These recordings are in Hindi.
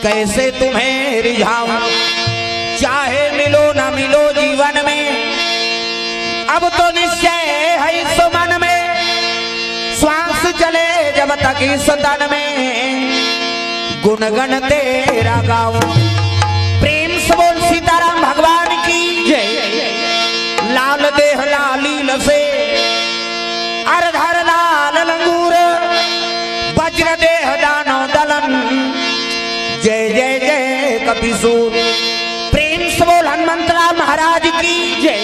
कैसे तुम्हें रिझाऊं, चाहे मिलो न मिलो जीवन में, अब तो निश्चय है इस मन में, श्वास चले जब तक इस तन में, गुणगण तेरा गाऊं। प्रेम से बोल सीताराम भगवान की जय। लाल देह लालील से अरधर लाल लंगूर, वज्र देह दानव दलन, जय जय जय कपिसूर। प्रेम से बोल हनुमंतलाल महाराज की जय।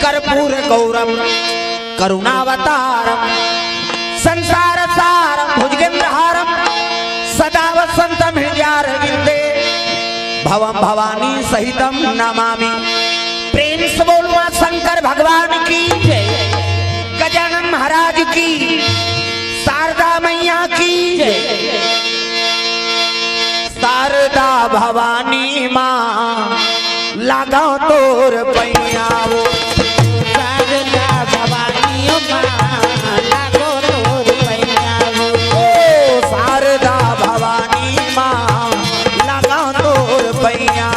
कर्पूर गौरम करुणावतारम, संसार सारम भुजगेंद्रहारम, सदा वसंतम हृदयारविंदे, भवम भवानी सहितम नमामि। प्रेम से बोल मां शंकर भगवान की जय। गजानन महाराज की, शारदा मैया की जय। शारदा भवानी मां लागा तोर पैया, शारदा भवानी मां लागो तोर पैया, ओ शारदा भवानी मां लागा तोर पैया,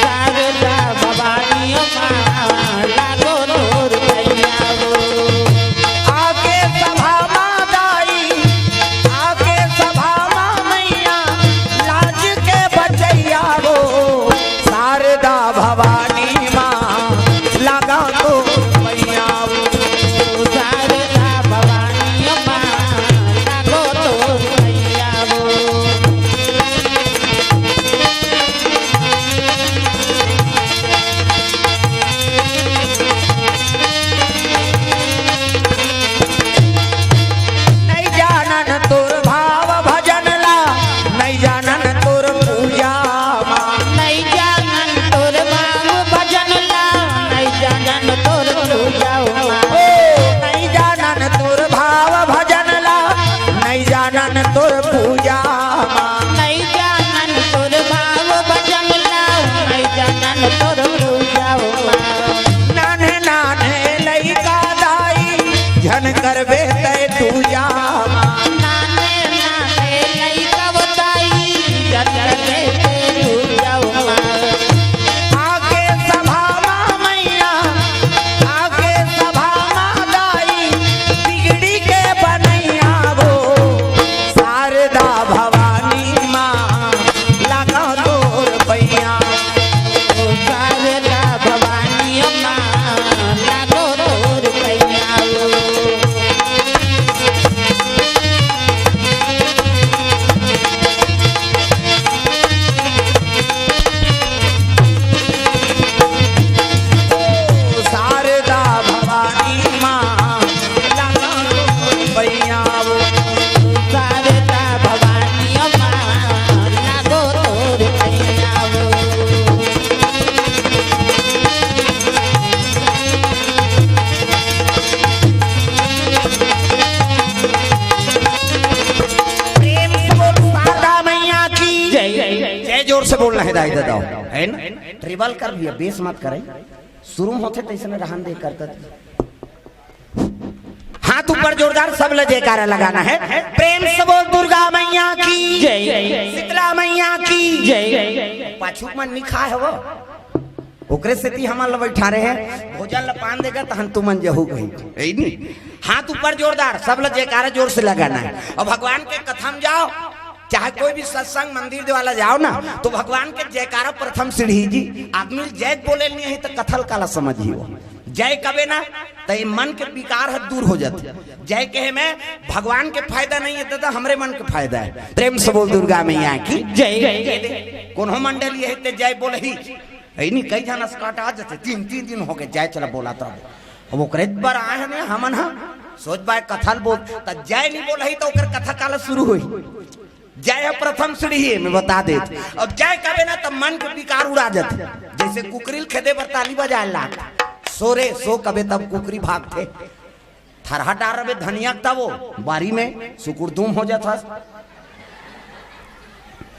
शारदा भवानी मां लागो तोर पैया। आके सभा मां दाई, आके सभा मां मैया, लाज के बचैया हो, शारदा भवानी मां लागा तो मैया, शारदा भवानी मां लागो तो मैया। नहीं जानन तोर भाव भजन ला, नहीं जानन तोर पूजा मां, नहीं जानन तोर भाव भजन ला, नहीं जानन तोर पूजा मां, नहीं जानन तोर भाव भजन ला, नहीं जानन तोर पूजा मां, नहीं जानन तोर भाव भजन ला, नहीं जानन तोर पूजा मां। नाने नाने लइका दाई, झन करबे तै पूजा मां, नाने नाने लइका दाई, झन करबे तै पूजा मां। आके सभा मां मैया, आके सभा मां दाई, बिगड़ी के बनैया वो, शारदा भवानी मां लागा तोर पैया, शारदा भवानी मां लागो तोर पैया। शारदा भवानी मां लागा तोर पैया, शारदा भवानी मां लागो तोर पैया। प्रेम से बोल शारदा मैया की जय। जय जोर से बोलना है दाई दादा, है ना? ट्रिबल कर लिया, बेस मत करे, शुरू होते तो इसने रहन दे करता। हाथ ऊपर जोरदार सब ले जयकारा लगाना है। प्रेम से बोल दुर्गा मैया की जय, शीतला मैया की जय। पाछू मन निखा है वो, ओकरे से ती हमार बैठा रहे हैं, भोजन लपान देगा तो हम तुमन जहू गई नहीं। हाथ ऊपर जोरदार सब ले जयकारा जोर से लगाना है। और भगवान के कथा में जाओ, चाहे कोई भी सत्संग मंदिर वाला जाओ ना, तो भगवान के जयकारा प्रथम सीढ़ी जी। आदमी जय बोले नहीं है तो कथल काला समझिए, जय कबे ना तो ये मन के विकार है दूर हो जाते। जय कहे में भगवान के फायदा नहीं है तो हमरे मन के फायदा है। प्रेम से बोल दुर्गा मैया की जय। कोनो मंडल ये है जय बोले ही नहीं, कई जन स्काट आ जाते, 3 दिन हो गए जय चला बोला तो अब ओकरे पर आए हैं हमन सोच बाय कथल बोल तो जय नहीं बोल ही तो ओकर कथा काला शुरू हुई। जय प्रथम सीढ़ी में बता देते। अब जय कहे ना तब मन के विकार उड़ा जाते, जैसे कुकरील खेदे पर ताली बजाए ला, सोरे सो कबे तब कुकरी भागते, थरहा डार रहे धनिया तब वो बारी में सुकुरदुम हो जाता।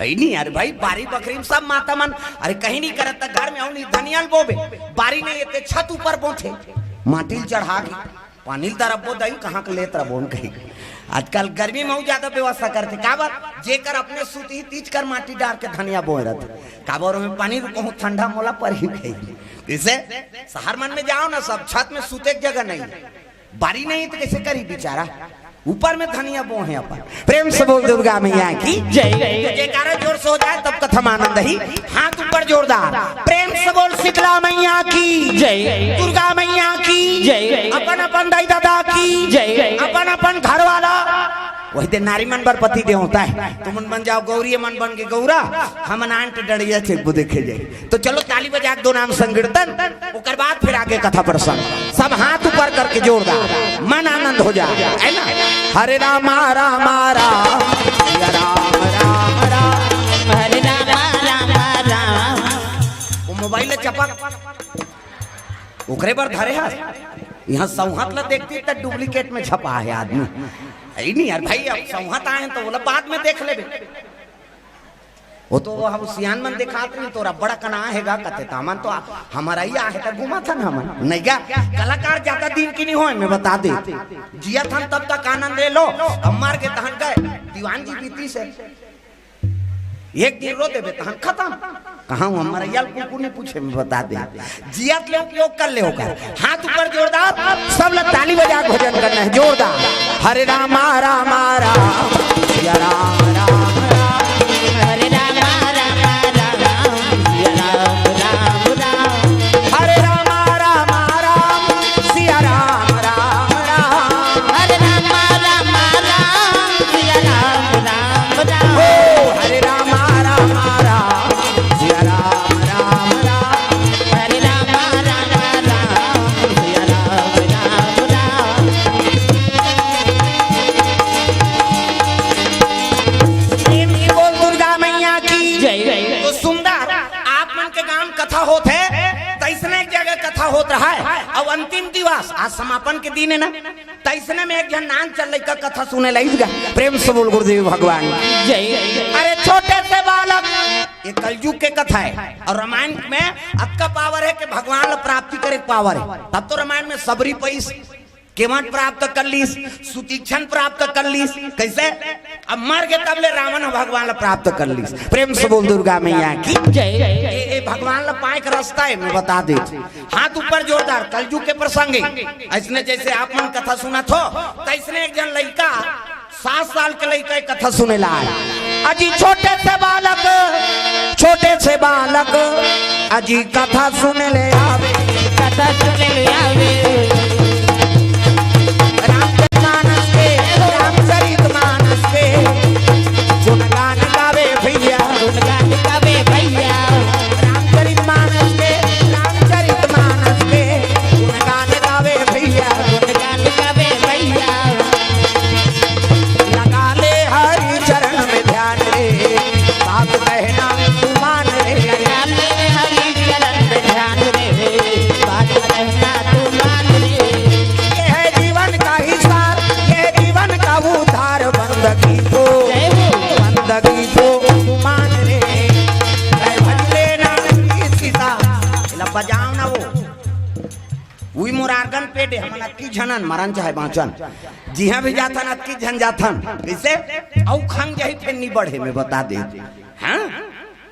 नहीं यार भाई, बारी बकरी सब माता मन अरे कहीं नहीं करता, घर में आऊं धनियाल बोबे, बारी नहीं ये छत ऊपर बोथे, माटिल चढ़ा के पानी तरफ बो दई कहाँ के ले तरफ बोन कहीं आजकल गर्मी में ज्यादा व्यवस्था करते काबर जेकर अपने सूती तीज कर माटी डाल के धनिया बोए रहते काबर में पानी रुको ठंडा मोला पर ही खाई इसे शहर मन में जाओ ना सब छत में सूते की जगह नहीं बारी नहीं तो कैसे करी बेचारा ऊपर में धनिया बो है अपन प्रेम से बोल दुर्गा मैया की जय जयकारा जोर से हो जाए तब कथम आनंद ही हाथ ऊपर जोरदार प्रेम से बोल शीतला मैया की जय दुर्गा मैया की जय अपन अपन दाई दादा की जय अपन अपन घर वाला वही दिन नारी मन बर पति दे होता है तुम बन जाओ गौरी मन बन के गौरा हम आंट डड़िया थे वो देखे जाए तो चलो ताली बजा दो नाम संकीर्तन उसके बाद फिर आगे कथा प्रसंग सब हाथ ऊपर करके जोरदार मन आनंद हो जाए है ना हरे राम राम राम राम राम राम हरे राम राम राम वो मोबाइल चपक ओकरे पर धरे है यहाँ सौहत ला देखती तो डुप्लीकेट में छपा है आदमी नहीं यार भाई अब सौहत आए तो बोला बाद में देख ले वो तो हम सियान मन दिखाते नहीं तो बड़ा कना हैगा कहते तामन तो हमारा ही आहे था घुमा था ना हम नहीं क्या कलाकार ज्यादा दिन की नहीं हो मैं बता दे जिया था तब तक आनंद ले लो अब मार के तहन गए दीवान जी बीती से एक दिन रो देवे तहन खत्म कहा हूँ हमारा यार कुकू ने पूछे मैं बता दे जियात ले उपयोग कर ले होकर हाथ ऊपर जोरदार सब लोग ताली बजा भोजन करना है जोरदार हरे राम राम राम या राम राम हरे राम राम राम या राम राम राम हरे राम राम राम सिया राम राम राम हरे राम राम राम सिया राम राम राम हरे राम राम राम सिया राम राम राम हरे राम राम राम सिया राम राम राम दुर्गा मैया की जय तो सुंदर आप मन के गांव कथा होत है तैसने एक जगह कथा होत रहा है और अंतिम दिवस आज समापन के दिन है ना तैसने में एक जन नान चल रही का कथा सुने लगी प्रेम से बोल गुरुदेव भगवान जय अरे छोटे से बालक ये कलयुग के कथा है और रामायण में अक्का पावर है कि भगवान प्राप्ति करे पावर है तब तो रामायण में सबरी पैस केवट प्राप्त कर लीस सुतीक्षण प्राप्त कर लीस कैसे अब मर गए तब ले रावण भगवान प्राप्त कर लीस प्रेम से बोल दुर्गा मैया की जय भगवान पाए का रास्ता है मैं बता दे हाथ ऊपर जोरदार कलयुग के प्रसंग ऐसने जैसे आप मन कथा सुना थो तैसने एक जन लड़का 7 साल के लड़का कथा सुने ला अजी छोटे से बालक अजी कथा सुने ले आवे कथा सुने ले आवे गुणगान गावे भैया रामचरित मानस के गुणगान गावे भैया लगा ले हरि चरण में ध्यान रे बात कहना तू मान रे लगा ले हरि चरण में ध्यान रे बात कहना तू मान रे ये है जीवन का हिस्सा ये जीवन का उद्धार बंदगी को मान रे भजले ना सीता बजाओ ना वो मोरारगन पेटे हम अक्की झनन मरन चाहे बाँचन जी हाँ भी जाथन अक्की झन जाथन कैसे औ खंग जही फिर नहीं बढ़े मैं बता दे हाँ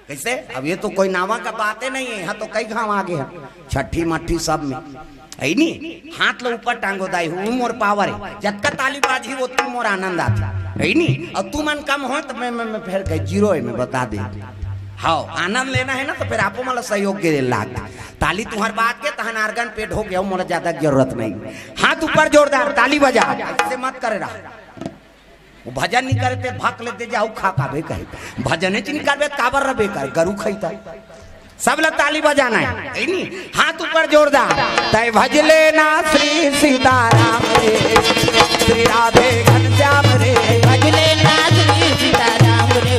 कैसे अब ये तो कोई नावा का बातें नहीं है यहाँ तो कई घाव आगे है छठी मट्ठी सब में है नहीं हाथ लो ऊपर टांगो दाई हूँ मोर पावर है जब का ताली बाजी वो तू मोर आनंद आता है नहीं और तू मन कम हो तो मैं फिर कहीं जीरो है मैं बता दे हाँ आनंद लेना है ना तो फिर आपको मतलब सहयोग के लाग ताली तुम्हारे बात के तहन आर्गन पेट हो गया मोला ज्यादा जरूरत नहीं हाथ ऊपर जोरदार ताली बजा ऐसे मत करे रहा वो भजन नहीं करते भक लेते जाओ खा काबे कहे भजन नहीं करबे काबर रबे कर गरु खैता सब लोग ताली बजाना है नहीं हाथ ऊपर जोरदार तय भजले ना श्री सीताराम रे श्री राधे घनश्याम रे भजले ना श्री सीताराम रे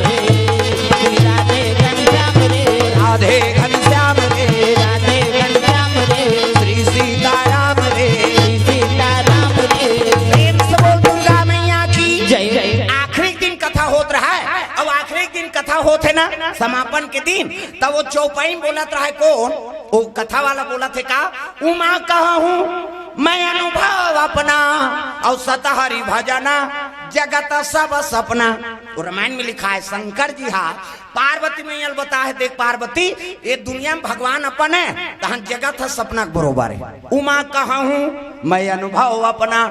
श्री राधे घनश्याम रे राधे घनश्याम रे राधे घनश्याम रे श्री सीताराम रे श्री सीताराम रे प्रेम से बोल दुर्गा मैया की जय आखिरी दिन कथा होत रहा है अब आखिरी दिन कथा होते ना समापन के दिन तब वो चौपाई बोलत रहा है कौन वो कथा वाला बोला थे का उमा कहा हूँ मैं अनुभव अपना और सतहरी भजना जगत सब सपना। रामायण में लिखा है शंकर जी हाँ पार्वती में यल बता है देख पार्वती ये दुनिया में भगवान अपन है तहन जगत है सपना के बरोबर है। उमा कहा हूँ मैं अनुभव अपना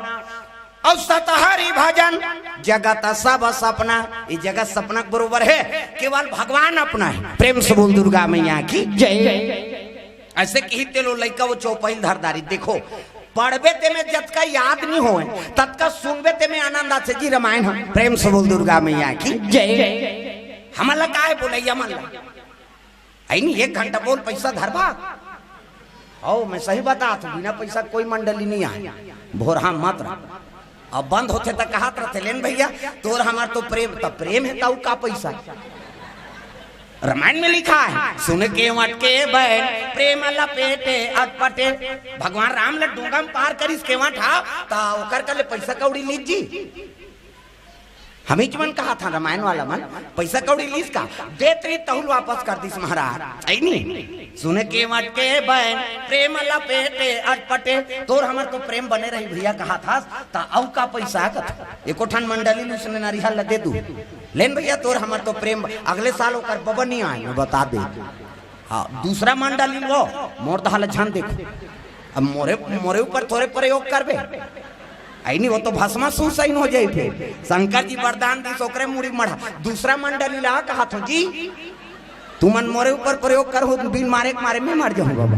और सतहरी भजन जगत सब सपना। ये जगत सपना के बरोबर है केवल भगवान अपना है। प्रेम से बोल दुर्गा मैया की जय। ऐसे कही तेलो लड़का वो चौपाई धरदारी देखो पढ़बे ते में जत का याद नहीं हो तत्का सुनबे ते में आनंद आते जी रामायण हम। प्रेम से बोल दुर्गा मैया की जय। हमला का है बोलैया मन आई नहीं 1 घंटा बोल पैसा धरबा ओ मैं सही बता तू बिना पैसा कोई मंडली नहीं आए भोरहा मत अब बंद होते तक कहा रहते लेन भैया तोर हमार तो प्रेम है ताऊ का पैसा। रामायण में लिखा है सुन के मटके बैठ प्रेम लपेटे अटपटे। भगवान राम ले डूंगा में पार करिस के वहाँ ता ओकर कले पैसा कौड़ी लीजी हमें मन कहा था रामायण वाला मन पैसा कौड़ी लीज का देत रही तहुल वापस कर दिस महाराज आई नहीं। सुन के मटके बैन प्रेम लपेटे अटपटे तोर हमर तो प्रेम बने रही भैया कहा था ता औ का पैसा कथ एको ठन मंडली लुसने नारियल ल दे दू लेन भैया तोर हमर तो प्रेम अगले साल ओकर बबन नहीं आए मैं बता दे हाँ दूसरा मंडली लो मोर दहाल झन देखो अब मोरे ऊपर थोड़े प्रयोग करबे आई नहीं वो तो भस्मा सुसाइन हो जाए थे। शंकर जी वरदान दी सोकरे मुड़ी मढ़ा दूसरा मंडली ला कहा था जी तुमन मोरे ऊपर प्रयोग कर हो बिन मारे मारे में मर जाऊं बाबा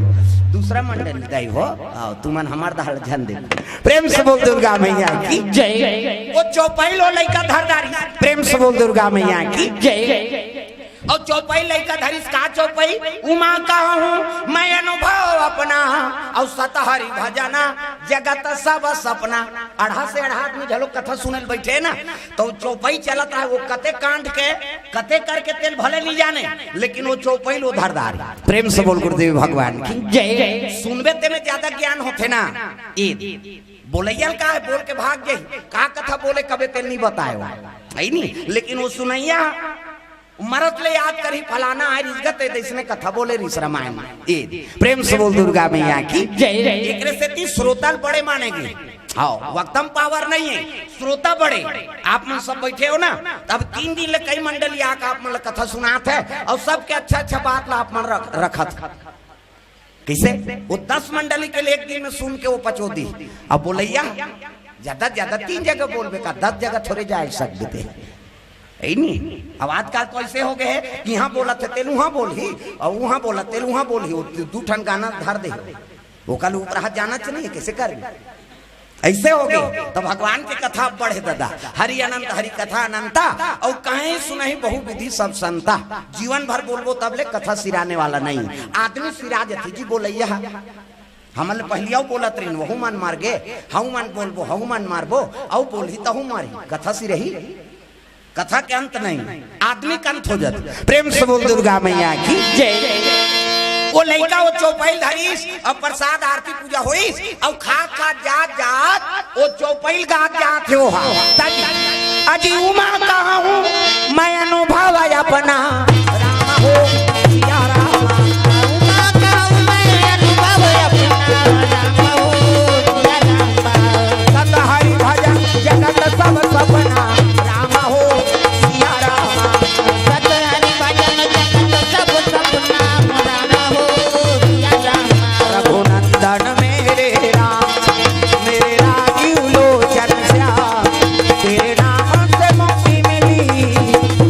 दूसरा मंडली दाई हो आओ तुमन हमार दहाल झन दे। प्रेम से बोल दुर्गा मैया की जय। वो चौपाई लो लइका धरदारी प्रेम से बोल दुर्गा मैया की जय। और चौपाई लइका धरिस का चौपाई उमा कहा हूँ मैं अनुभव अपना और सतहरी भजना जगत सब सपना। अढ़ा से अढ़ा आदमी झलो कथा सुनल बैठे ना तो चौपाई चलता है वो कते कांड के कते करके तेल भले नहीं जाने लेकिन वो चौपाई लो धरदार। प्रेम से बोल गुरुदेव भगवान की जय। सुनबे ते में ज्यादा ज्ञान होते ना बोलैयल का है बोल के भाग जाई का कथा बोले कबे तेल नहीं बताए नहीं लेकिन वो सुनैया मरत ले याद करी फलाना है इज्जत है इसने कथा बोले रिस रामायण में। प्रेम से बोल दुर्गा मैया की जय। एकरे से ती श्रोता बड़े मानेगी हाँ वक्तम पावर नहीं है श्रोता बड़े आप मन सब बैठे हो ना तब 3 दिन ले कई मंडली आकर आप मन कथा सुनाते है और सबके अच्छा बात ला आप मन रखत किसे वो 10 मंडली के लिए 1 दिन में सुन के वो पचो दी। अब बोलैया ज्यादा 3 जगह बोलबे का 10 जगह थोड़े जा सकते नहीं। अब आजकल तो ऐसे हो गए है कि यहाँ बोला थे तेल वहाँ बोली और वहाँ बोला तेल वहाँ बोली 2 ठन गाना धर दे वो कल ऊपर हाथ जाना चाहिए कैसे कर ऐसे हो गए। तो भगवान की कथा बढ़े दादा हरि अनंत हरि कथा अनंता और कहीं सुनही बहु विधि सब संता। जीवन भर बोलबो तब ले कथा सिराने वाला नहीं आदमी सिरा जाती जी बोलैया हमल पहलिया बोलत रही वहू मन मार गे हऊ मन बोलबो हऊ मन मारबो औ बोली तहू मारी कथा सिरही कथा के अंत नहीं आदमी का अंत हो जाता। प्रेम से बोल दुर्गा मैया की जय। वो लड़का वो चौपाई धरीस और प्रसाद आरती पूजा होइस और खा जात वो चौपाई गात जात हो अजी उमा कहा हूँ मैं अनुभव अपना राम हो सिया राम उमा कहा हूँ मैं अनुभव अपना राम हो सिया राम सतहरि भजन जगत सब सपना राम हो सिया राम सतहरि भजन जगत सब सपना राम हो सिया राम रघुनंदन मेरे राजीव लोचन श्याम तेरे नाम से मुक्ति मिली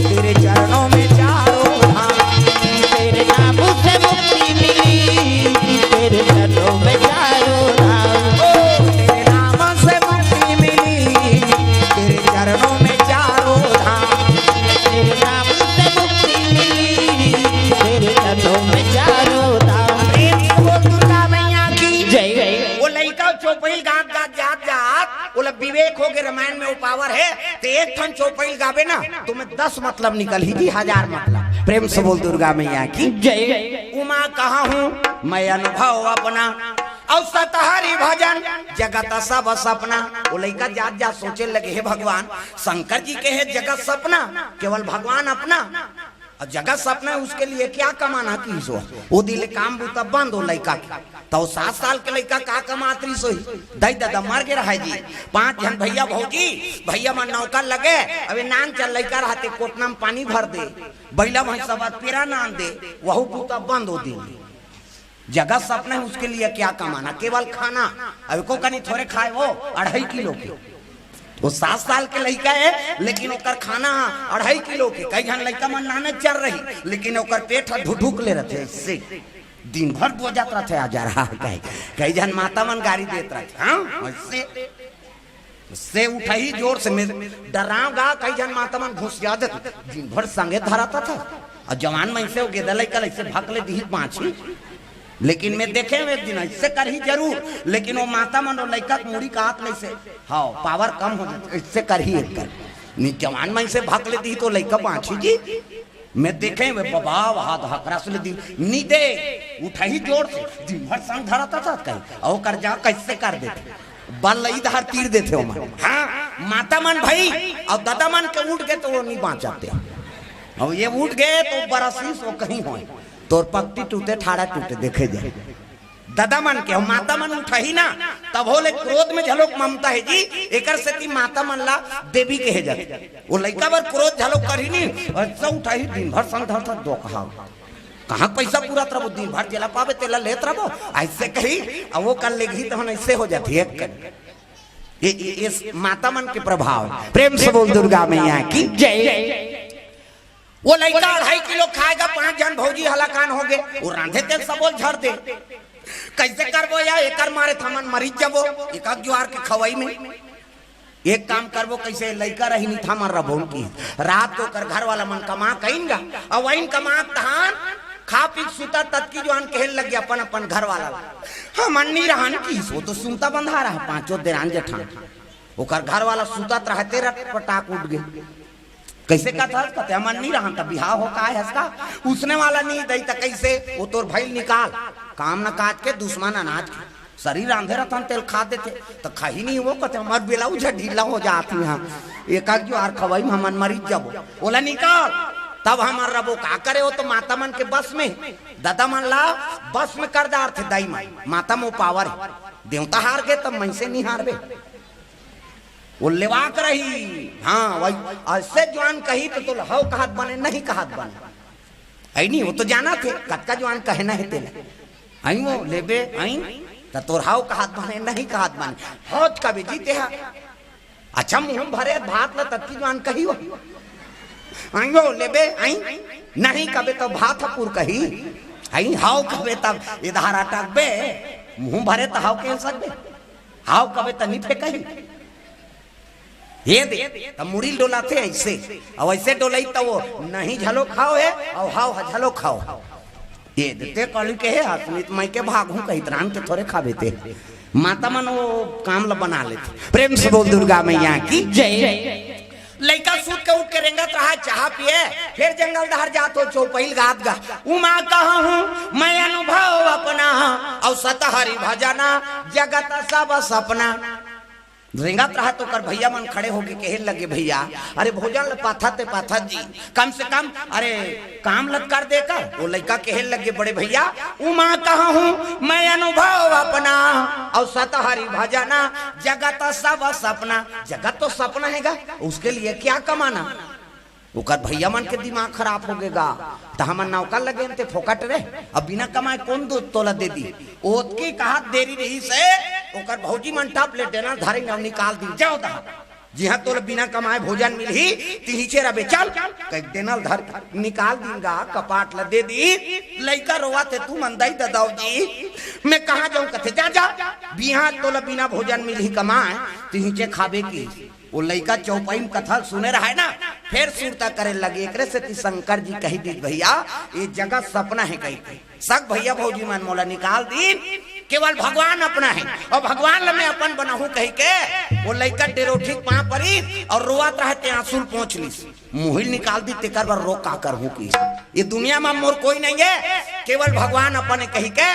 तेरे चरणों में चारों धाम तेरे नाम से मुक्ति मिली तेरे चरणों में चारों धाम तेरे नाम से मुक्ति मिली तेरे चरणों में चारों धाम तेरे नाम से मुक्ति मिली तेरे चरणों में चारों धाम। वो दुर्गा मैया की जय। वो लड़का चौपाई गात वो विवेक हो गए रामायण में वो पावर है तो 1 ठन चौपाई गावे ना तुम्हें 10 मतलब निकल ही 1000 मतलब। प्रेम से बोल दुर्गा मैया की जय। उमा कहा हूँ मैं अनुभव अपना और सतहरि भजन जगत सब सपना। वो लड़का जात सोचे लगे हे भगवान शंकर जी के है जगत सपना केवल भगवान अपना और जगह सपना है उसके लिए क्या कमाना की सो वो दिले काम तब बंद हो लड़का तो 7 साल के लड़का का कमातरी सो दई दादा मर गए रहा जी 5 जन भैया भौजी भैया मन नौका लगे अभी नान चल लड़का रहते कोटना में पानी भर दे बैला वहीं सब पेरा नान दे वहू पूता बंद हो दी जगह सपना है उसके लिए क्या कमाना केवल खाना अभी को कहीं थोड़े खाए वो 2.5 किलो के वो 7 साल के लड़का है लेकिन ओकर खाना 2.5 किलो के कई जन लड़का मन नाने चल रही लेकिन ओकर पेट ढुढुक ले रहे इससे दिन भर बोझत रहे आ जा रहा है कई जन माता मन गाड़ी देते रहे हाँ से उठा ही जोर से मैं डराऊंगा कई जन माता मन घुस जाते दिन भर संगे धराता था और जवान में से गेदा लड़का ऐसे भकले दी 5 लेकिन मैं देखे हुए दिन इससे कर ही जरूर लेकिन वो माता मन और लड़का मुड़ी का हाथ नहीं से हाँ पावर कम हो जाता इससे कर ही एक कर नहीं जवान में से भाग लेती तो लड़का 5 जी मैं देखे हुए बाबा हाथ हकरा से दी नी दे उठा ही जोर से दिन भर संग धराता था कहीं और कर जा कैसे कर देते बल इधर तीर देते हो मन हाँ माता मन भाई और दादा मन के उठ गए तो वो नहीं बाँचाते और ये उठ गए तो बरसीस वो कहीं हो तोर पक्ति टूटे ठाड़ा टूटे देखे जाए दादा मन के माता मन उठा ही ना तब होले क्रोध में झलोक ममता है जी एकर से की माता मन ला देवी कहे जाते वो लड़का बर क्रोध झलोक कर ही नहीं अच्छा उठा ही दिन भर संग धरता दो कहाँ पैसा पूरा तरह दिन भर जेला पावे तेला लेत रहो ऐसे कही अब वो कर लेगी तो हम ऐसे हो जाती है ये माता मन के प्रभाव प्रेम से बोल दुर्गा मैया की जय वो लड़का 2.5 किलो खाएगा 5 जन भौजी हलाकान हो गए वो रांधे तेल सबोल झड़ दे कैसे करबो या एकर मारे थमन मरीज जबो एक ज्वार के खवाई में एक काम करबो कैसे लड़का रही नहीं था मर रबो की रात को कर घर वाला मन कमा कहिंगा और वहीं कमा तहान खा पी सुता तत्की जवान कहल लग गया अपन घर वाला हम अन्नी रहन की सो तो सुनता बंधा रहा 5 देरान जेठान ओकर घर वाला सुता रहते रट पटाक उठ गए कैसे का था कहते मन नहीं रहा था बिहार हो का है इसका उसने वाला नहीं दई था कैसे वो तोर भाई निकाल काम न काट के दुश्मन अनाज के शरीर आंधे रहता तेल खा देते तो खाई नहीं वो कहते हमारे बेलाऊ ढीला हो जाती है एक जो आर खवाई हम मरीज जब बोला निकाल तब हमार रबो का करे हो तो माता मन के बस में दादा मन ला बस में कर दार थे दाई माता में पावर देवता हार गए तब मैं से नहीं हार गए वो लेवाक रही हाँ वही ऐसे जवान कही तो हव कहत बने नहीं कहत बने आई नहीं वो तो जाना थे कतका जवान कहना है तेला आई वो लेबे आई तो तोर हव कहत बने नहीं कहत बने हौज का भी जीते है अच्छा मुंह भरे भात ला तत्की जवान कही हो आई वो लेबे आई नहीं कबे तो भात पुर कही आई हाव कबे तब इधर अटक बे मुंह भरे तो हाव कह सकबे हाव कबे तो नहीं फेंकही ये दे तब मुड़ी डोलाते ऐसे और ऐसे डोलाई तो वो नहीं झलो खाओ है और हाव झलो खाओ ये देते कॉली के है हसमित मई के भागू कही त्रान के थोड़े खा देते माता मन वो काम ला बना लेते प्रेम से बोल दुर्गा मैया की जय लड़का सूत के उठ के रेंगत रहा चाह पिए फिर जंगल दहर जात हो चौपहिल गात गा उमा कहा हूँ मैं अनुभव अपना और सतहरी भजना जगत सब सपना रेंगत रहा तो कर भैया मन खड़े होके कहे लगे भैया अरे भोजन पाथा जी कम से कम अरे काम लग कर देकर वो लड़का कहे लगे बड़े भैया उमा कहा हूँ मैं अनुभव अपना और सतहरी भजना जगत सब सपना जगत तो सपना हैगा उसके लिए क्या कमाना ओकर भैया मन के दिमाग खराब हो गएगा तो हम नौका लगे ते फोकट रे अब बिना कमाए कौन दूध तोला दे दी ओतकी कहा देरी रही से ओकर भौजी मन टाप ले देना धारे न निकाल दी जाओ दा जी हाँ तोला बिना कमाए भोजन मिल ही तीचे रबे चल कह देना धर निकाल दूंगा कपाट ला दे दी लड़का रोवा थे तू मंदाई दादाओ जी मैं कहाँ जाऊँ कथे जा जा बिहार तोला बिना भोजन मिल ही कमाए तीचे खाबे की वो लड़का चौपाई में कथा सुने रहा है ना फिर सुरता करे लगे एक से शंकर जी कही दी भैया ये जगह सपना है कही सक भैया भौजी मन मोला निकाल दी केवल भगवान अपना है और भगवान मैं अपन बनाहू कही के वो लड़का डेरोठी पा परी और रोआत रहते आंसू पहुंच ली मुहिल निकाल दी तेकर बार रो का कर की ये दुनिया में मोर कोई नहीं है केवल भगवान अपने कही के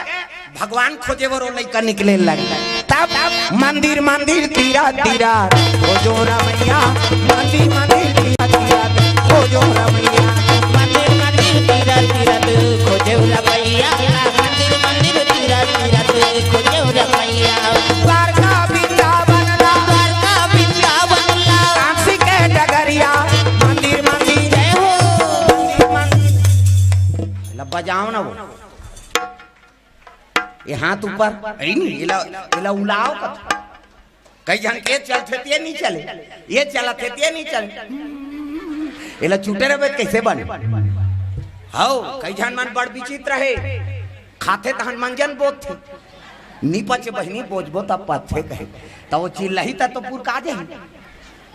भगवान खोजे वो लड़का निकले लगे तब मंदिर मंदिर तीरा तीरा हो जो रमैया मंदिर मंदिर तीरा तीरा हो जो रमैया मंदिर मंदिर खोजे रमैया मंदिर मंदिर तीरथ तीरथ खोजे रमैया द्वारका वृंदावन ला द्वारका वृंदावन ला काशी के डगरिया मंदिर मंदिर जय हो मंदिर मंदिर बजाओ ना वो ये हाथ ऊपर है नहीं इला उलाओ कई जन के चलते ते नहीं चले ये चलते ते नहीं चले इला छूटे रहे कैसे बने हाउ कई जन मन बड़ विचित्र है खाते तहन मंजन बोत थे नी पचे बहनी बोझबो तब पथे कहे तो वो चिल्लही ता तो पूर काजे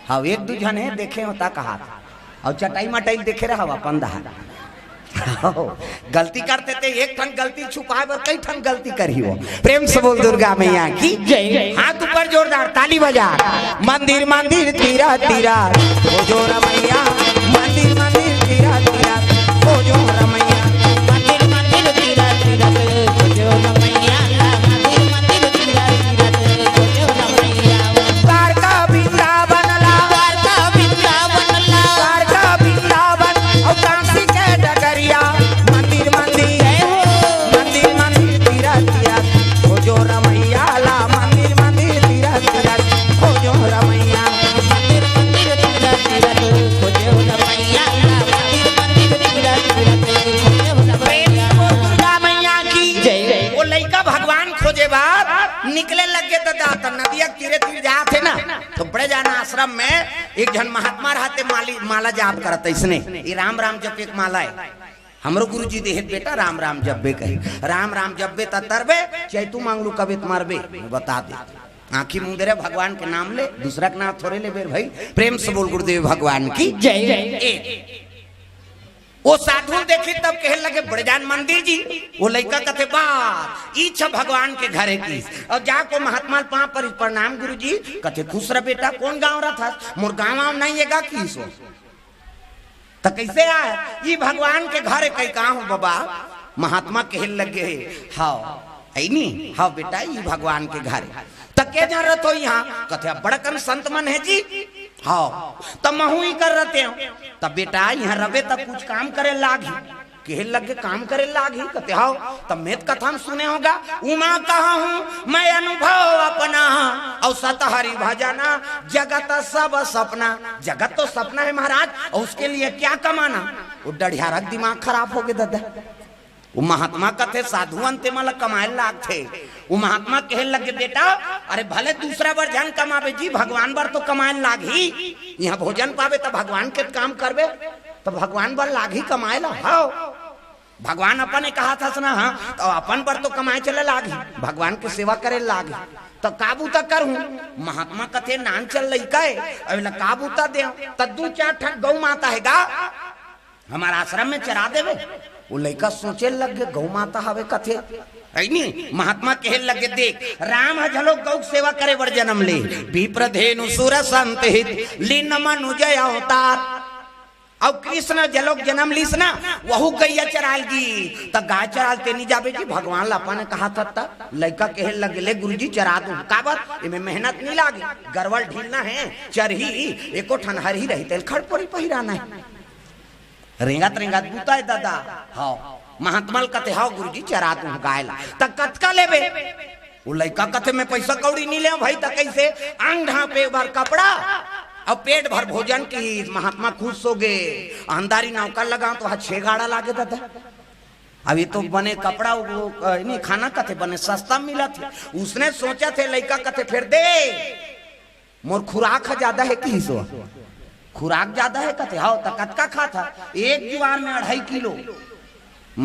हाँ एक दू जन है देखे होता कहा और चटाई मटाई देखे रहा अपन दहा गलती करते थे एक ठन गलती छुपाए और कई ठन गलती करी हो प्रेम से बोल दुर्गा मैया की जय हाथ ऊपर जोरदार ताली बजा मंदिर मंदिर तीरा तीरा ओ जो रमैया मंदिर मंदिर तीरा तीरा ओ जो रमैया मंदिर मंदिर तीरथ तीरथ खोजे रमैया मंदिर मंदिर तीरथ तीरथ खोजे रमैया द्वारका वृंदावन ला द्वारका वृंदावन ला द्वारका वृंदावन और काशी के डगरिया मंदिर मंदिर जय हो मंदिर मंदिर तीरा तीरा ओ जो रमैया ला मंदिर मंदिर तीरा तीरा ओ जो रमैया मंदिर मंदिर तीरथ तीरथ खोजे रमैया मंदिर मंदिर तीरथ तीरथ खोजे रमैया दुर्गा मैया की जय वो लड़का भगवान खोजे बात निकले लगे तो दाता नदिया तीरे तीर जाते ना तो बड़े जाना आश्रम में एक जन महात्मा रहते माला जाप करते इसने ये राम राम जप एक माला है हमरो गुरु जी देहत बेटा राम राम जब्बे कहे राम राम जब्बे तरबे चाहे तू मांगलू कभी मारबे बता दे आखी मुंदरे भगवान के नाम ले दूसरा के नाम थोड़े ले बेर भाई प्रेम से बोल गुरुदेव भगवान की जय वो साधु देखी तब कहे लगे बड़ेजान मंदिर जी वो लड़का कथे बात इच्छा भगवान के घरे की और जाको महात्मा पाँव पर प्रणाम गुरु जी कथे खुश रह बेटा कौन गाँव रहा था मोर गाँव नहीं है की सो तो कैसे आए ये भगवान के घरे कई कहा हूँ बाबा महात्मा कहे लगे हाँ है नी हाँ बेटा ये भगवान के घरे तक क्या जा रहा तो यहाँ कथे बड़कन संत मन है जी हाँ तब महू ही कर रहे हो तब बेटा यहाँ रवे तब कुछ काम करे लागी कहे लगे काम करे लागी कहते हाँ तब मैं कथा सुने होगा उमा कहा हूँ मैं अनुभव अपना और सतहरी भजना जगत सब सपना जगत तो सपना है महाराज और उसके लिए क्या कमाना वो डढ़ियारक दिमाग खराब हो गए दादा वो महात्मा कथे साधुअन ते मला कमाए लाग थे वो महात्मा कहे लगे बेटा अरे भले दूसरा बार जन कमावे जी भगवान बार तो कमाए लाग ही यहाँ भोजन पावे तो भगवान के काम करवे तो भगवान बार लाग ही कमाए ला हाँ भगवान अपन ने कहा था सुना हाँ तो अपन पर तो कमाए चले लाग ही भगवान की सेवा करे लाग तो काबू तक करूं महात्मा कथे नान चल लइका है अब काबू तक दे तद्दू चार ठन गौ माता है गा हमारा आश्रम में चरा देवे वो लड़का सोचे लग गए गौ माता हवे कथे नहीं महात्मा कहे लगे देख राम हजलो गौ सेवा करे वर जन्म ले विप्रधेनु सुर संत हित लीन मनुजय अवतार और कृष्ण जलोक जन्म लीस ना वहु गैया चराल जी त गाय चरालते नहीं जाबे जी भगवान लापा ने कहा था लड़का कहे लगे ले गुरुजी चरा दूं काबर इमे मेहनत नहीं लागी गरवल ढीलना है चरही एको ठनहर ही रही तेल खड़पड़ी पहिराना है रेंगात रेंगात बूता है दादा हाँ महात्मा कथे हाँ गुरुजी चरा दूं गाय ला तक कतका लेबे वो लड़का कथे में पैसा कौड़ी नहीं ले भाई तक कैसे अंग ढांपे बार कपड़ा अब पेट भर भोजन की महात्मा खुश हो गए अंधारी नौका लगा तो वहां 6 गाड़ा लागे दादा अभी तो बने कपड़ा नहीं खाना कथे बने सस्ता मिला थे उसने सोचा थे लड़का कथे फिर दे मोर खुराक ज्यादा है कि सो खुराक ज्यादा है कथे हाँ कतका खा था एक ज्वार में 2.5 किलो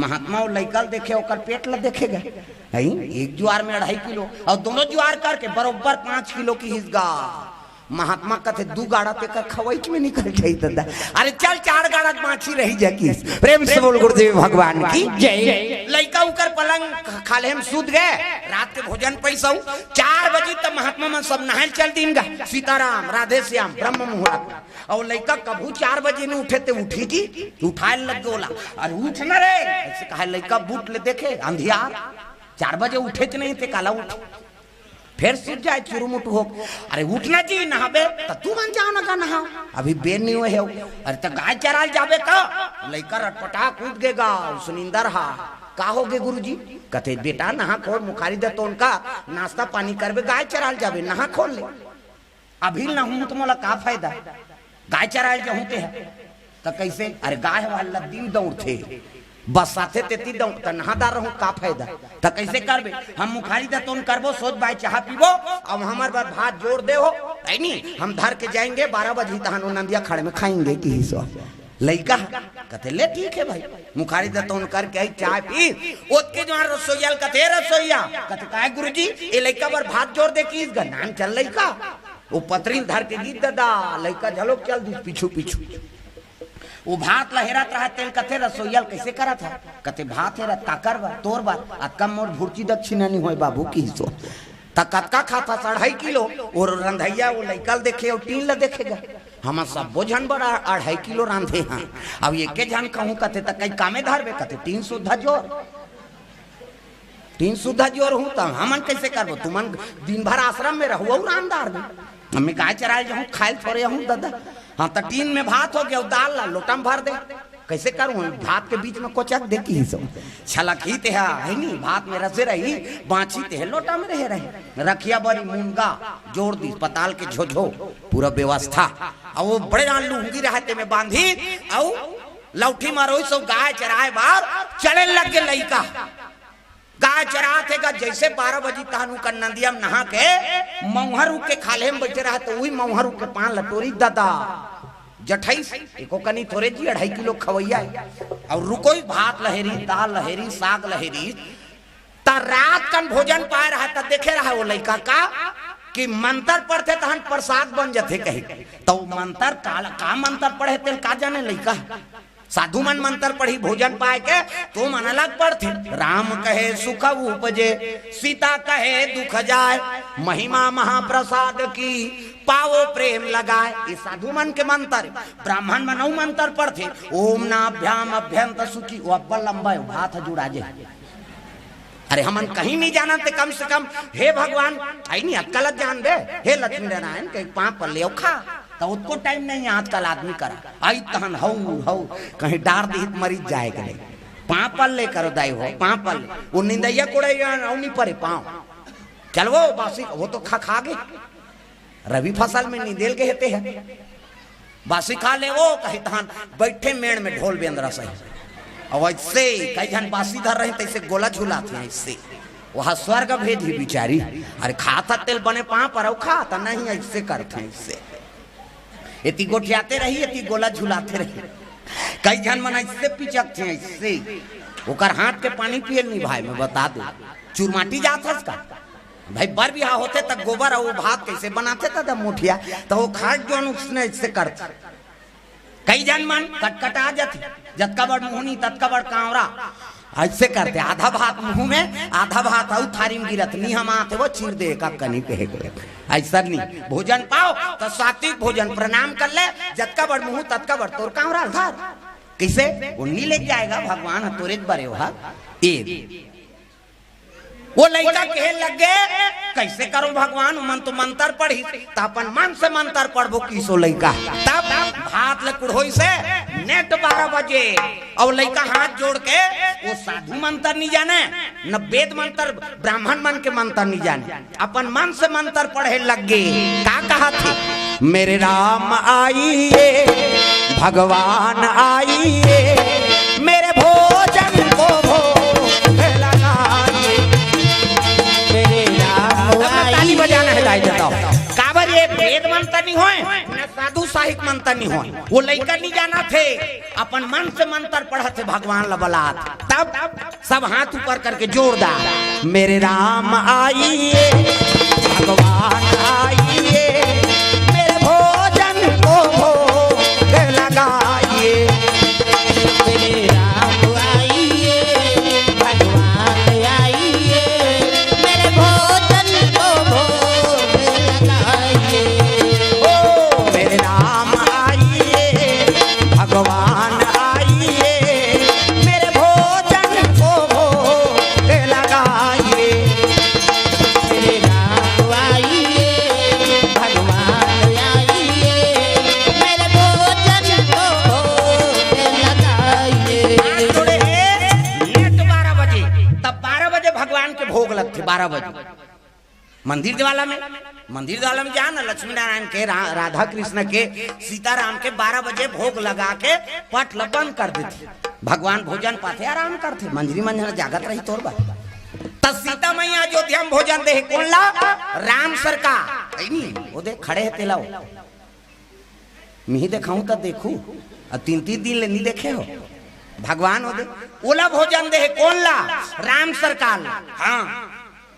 महात्मा और लड़का देखे ओकर पेट ला देखेगा एक ज्वार में 2.5 किलो और दोनों ज्वार करके बरोबर 5 किलो की हिस्सा महात्मा कथे 2 गाड़ा ते कर खवैच में निकल जाई दादा अरे चल 4 गाड़ा माछी रही जाकी प्रेम से बोल गुरुदेव भगवान की जय लइका उकर पलंग खाले हम सूत गए रात के भोजन पैसा 4 बजे तक महात्मा मन सब नहाल चल दीनगा सीताराम राधे श्याम ब्रह्म मुहूर्त और लइका कभू 4 बजे ने उठे ते उठी जी उठाए लग गोला अरे उठ न रे ऐसे कहा लइका बूट ले देखे अंधियार 4 बजे उठे नहीं थे काला उठ फिर सिर जाए चुरुमुट हो अरे उठना जी नहाबे तो तू मन जाओ ना का नहा अभी बेर नहीं हुए अरे तो गाय चराल जाबे का लइका रटपटा कूद गेगा सुनिंदर हा का होगे गुरुजी? कहते बेटा नहा खोल मुखारी दे तो उनका नाश्ता पानी करबे गाय चराल जाबे नहा खोल ले। अभी ना हूं तो मोला का फायदा, गाय चराल जाऊं ते है तो कैसे? अरे गाय वाला दिन दौड़ते बस साथे तेती दौड़ त नहादार रहूं का फायदा, तो कैसे करबे? हम मुखारी दे तो करबो सोच बाय चाह पीबो अब हमार बार भात जोड़ दे हो नहीं हम धर के जाएंगे 12 बजे तहन नंदिया खड़े में खाएंगे की सो लइका। कहते ले ठीक है भाई मुखारी दे तो करके चाय पी ओके जो रसोईया कहते रसोईया कहते काय गुरुजी ए लइका बार भात जोड़ दे की नाम चल लइका वो पतरी धर के गीत दादा लइका झलोक चल दी पीछू पीछू वो भात लहरात रहा तेल कथे रसोईया कैसे करा था? कहते भात हेरा ताकर बा तोर बात आ कम मोर भुर्ची दक्षिणा नहीं होए बाबू की सो तकतका खाता 2.5 किलो और रंधैया वो लइकल देखे और 3 ला देखेगा हम सब बोझन बड़ा 2.5 किलो रांधे हैं अब ये के जान कहूं कहते त कई कामे धरबे कहते 3 सुधा जोर हूं त हमन कैसे करबो? तुमन दिन भर आश्रम में रहो रामदार में हमें गाय चराए जाऊं खाए थोड़े हूं दादा। हाँ तो 3 में भात हो गया दाल ला लोटा में भर दे कैसे करूं? भात के बीच में कोचक दे की सब छलकी ते है नहीं भात में रसे रही बांची ते लोटा में रहे रखिया बड़ी मुनगा जोड़ दी पताल के झोझो पूरा व्यवस्था और वो बड़े लुंगी रहते में बांधी और लौठी मारो सब गाय चराए बार चले लग गए लइका गाय चराते का जैसे 12 बजे तहनु का नंदिया में नहा के मौहरू के खाले में बैठे रहा तो वही मौहरू के 5 लटोरी दादा जठाई एको कनी थोड़े जी 2.5 किलो खवैया और रुकोई भात लहेरी दाल लहेरी साग लहेरी ता रात कन भोजन पाए रहा था देखे रहा वो लइका का कि मंत्र पढ़ते तहन प्रसाद बन जाते कहे तो मंत्र का मंत्र पढ़े तेल का जाने लइका साधु मन मंत्र पढ़ी भोजन पाए के तो मन अलग पढ़ते राम कहे सुख उपजे सीता कहे दुख जाए महिमा महाप्रसाद की पावो प्रेम लगाए ये साधु मन के मंत्र। ब्राह्मण मनऊ मंत्र पढ़ते ओम नाभ्याम अभ्यंत सुखी वो अब्बल लंबा हाथ जुड़ा जाए। अरे हमन कहीं नहीं जाना थे कम से कम हे भगवान आई नहीं अक्कल जान दे हे लक्ष्मी नारायण के 5 पर ले खा तो उसको टाइम नहीं आजकल आदमी करा आई तहन हऊ कहीं डार दी मरीज जाए के 5 पल ले करो दाई हो 5 पल वो निंदैया कोड़े नहीं पड़े पाँव चल वो बासी वो तो खा गए रवि फसल में नींदेल के हेते है बासी खा ले वो कहीं तहन बैठे मेड़ में ढोल बेंद्रा सही और ऐसे कई जन बासी धर रहे तैसे गोला झूलाते हैं इससे वहां स्वर्ग भेजी बिचारी। अरे खाता तेल बने 5 पर खाता नहीं ऐसे करते हैं इससे इतनी गोठियाते रही इतनी गोला झुलाते रही कई जन मन इससे पिचकते हैं इससे ओकर हाथ के पानी पिए नहीं भाई मैं बता दू चुरमाटी जात है इसका भाई बर बिहा होते तक गोबर और भात कैसे बनाते था मुठिया तो वो खाट जो उसने इससे करते कई जन मन कटकटा जाती जतका बड़ मुहनी ततका बड़ कांवरा ऐसे करते आधा भात मुंह में आधा भात आउ थारी में गिरत नहीं हम आते वो चीर दे का कनी कहे ऐसा नहीं भोजन पाओ तो सात्विक भोजन प्रणाम कर ले जतका बड़ मुंह ततका बड़ तोर कांवरा धर कैसे उन्हीं ले जाएगा भगवान तोरे बरे हो वो लड़का कहे लग गए कैसे करो भगवान मन तो मंत्र पढ़ी तो अपन मन से मंत्र पढ़बो किसो लड़का तब हाथ लकुड़ोई से नेट 12 बजे और लड़का हाथ जोड़ के वो साधु मंत्र नहीं जाने न वेद मंत्र ब्राह्मण मन के मंत्र नहीं जाने अपन मन से मंत्र पढ़े लग गए का कहा थी मेरे राम आइए भगवान आइए मेरे भोजन को बजाना है गाय बताओ काबर ये वेद मंत्र नहीं होए न साधु साहिक मंत्र नहीं होए वो लइका नहीं जाना थे अपन मन से मंत्र पढ़ा थे भगवान लबलात तब सब हाथ ऊपर करके जोरदार मेरे राम आइए भगवान आइए मेरे भोजन को भोग लगाइए मेरे राम आइए भगवान आइए मेरे भोजन को भोग लगाइए ओ मेरे राम आइए भगवान आइए मेरे भोजन को भोग लगाइए मेरे राम आइए भगवान बजे भगवान के भोग लगते 12 बजे मंदिर द्वाला में जा ना लक्ष्मी नारायण के राधा कृष्ण के सीताराम के 12 बजे भोग लगा के पट बंद कर देते। भगवान भोजन पाते आराम करते मंजरी मंजन जागत रही तोर बा तब सीता मैया अयोध्या में भोजन दे कौन ला राम सरकार वो देख खड़े है तेलाओ मी देखाऊं तो देखू और 3-3 दिन ले नहीं देखे हो भगवान हो दे ओला भोजन दे कौन ला राम सरकार। हाँ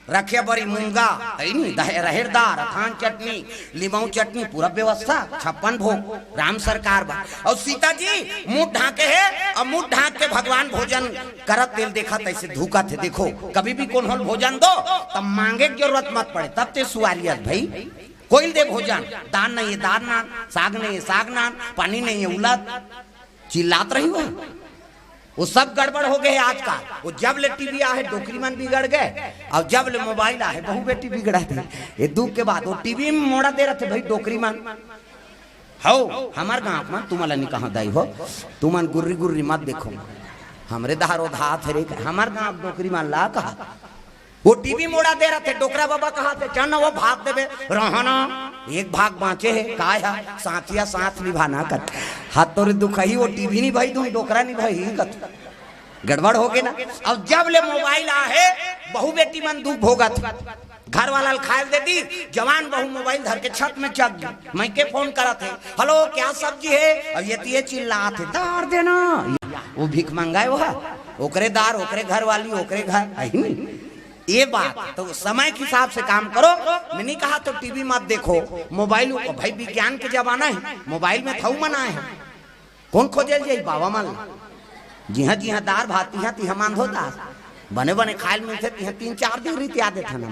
रखे बड़ी मूंगा रहेरदार अथान चटनी लीमऊ चटनी पूरा व्यवस्था 56 भोग राम सरकार बा। और सीता जी मुंह ढाके है और मुंह ढाक के भगवान भोजन करत तेल देखा तैसे धूका थे। देखो कभी भी कौन होल भोजन दो तब मांगे की जरूरत मत पड़े तब ते सुवारियत भाई कोई दे भोजन दान नहीं है दान नान साग नहीं है साग नान पानी नहीं है उलट चिल्लात रही हुआ वो सब गड़बड़ हो गए आजकल। वो जब ले टीवी आए डोकरी मन बिगड़ गए और जब ले मोबाइल आए बहु बेटी बिगड़ा थी। ये दुख के बाद वो टीवी में मोड़ा दे रहे थे भाई डोकरी मन हो हमार गाँव में तुम्हारा नहीं कहा दाई हो तुमन गुर्री गुर्री मत देखो हमरे धारो धा थे हमार गाँव डोकरी मान ला कहा वो टीवी मोड़ा दे रहे थे डोकरा बाबा कहा थे चल वो भाग देवे रहना एक भाग बाँचे है का है साथिया साथ निभाना कर हाथ तोरे दुखाई वो टीवी नहीं भाई तुम डोकरा नहीं भाई कत गड़बड़ हो गए ना। अब जब ले मोबाइल आ है बहु बेटी मन दुख भोगत घर वाला खाए दे दी जवान बहु मोबाइल धर के छत में चक गई मैं के फोन करा थे हेलो क्या सब्जी है अब ये चिल्ला थे दार देना वो भीख मंगाए वो ओकरे दार ओकरे घर वाली ओकरे घर ये बात तो समय के हिसाब से काम करो। मैंने नहीं कहा तो टीवी मत देखो मोबाइल भाई विज्ञान के जमाना है मोबाइल में थाऊ मना है कौन खोजे जाए बाबा मान जी हाँ दार भात तिहा मान होता बने बने खायल मिलते 3-4 दिन रीति आदे था ना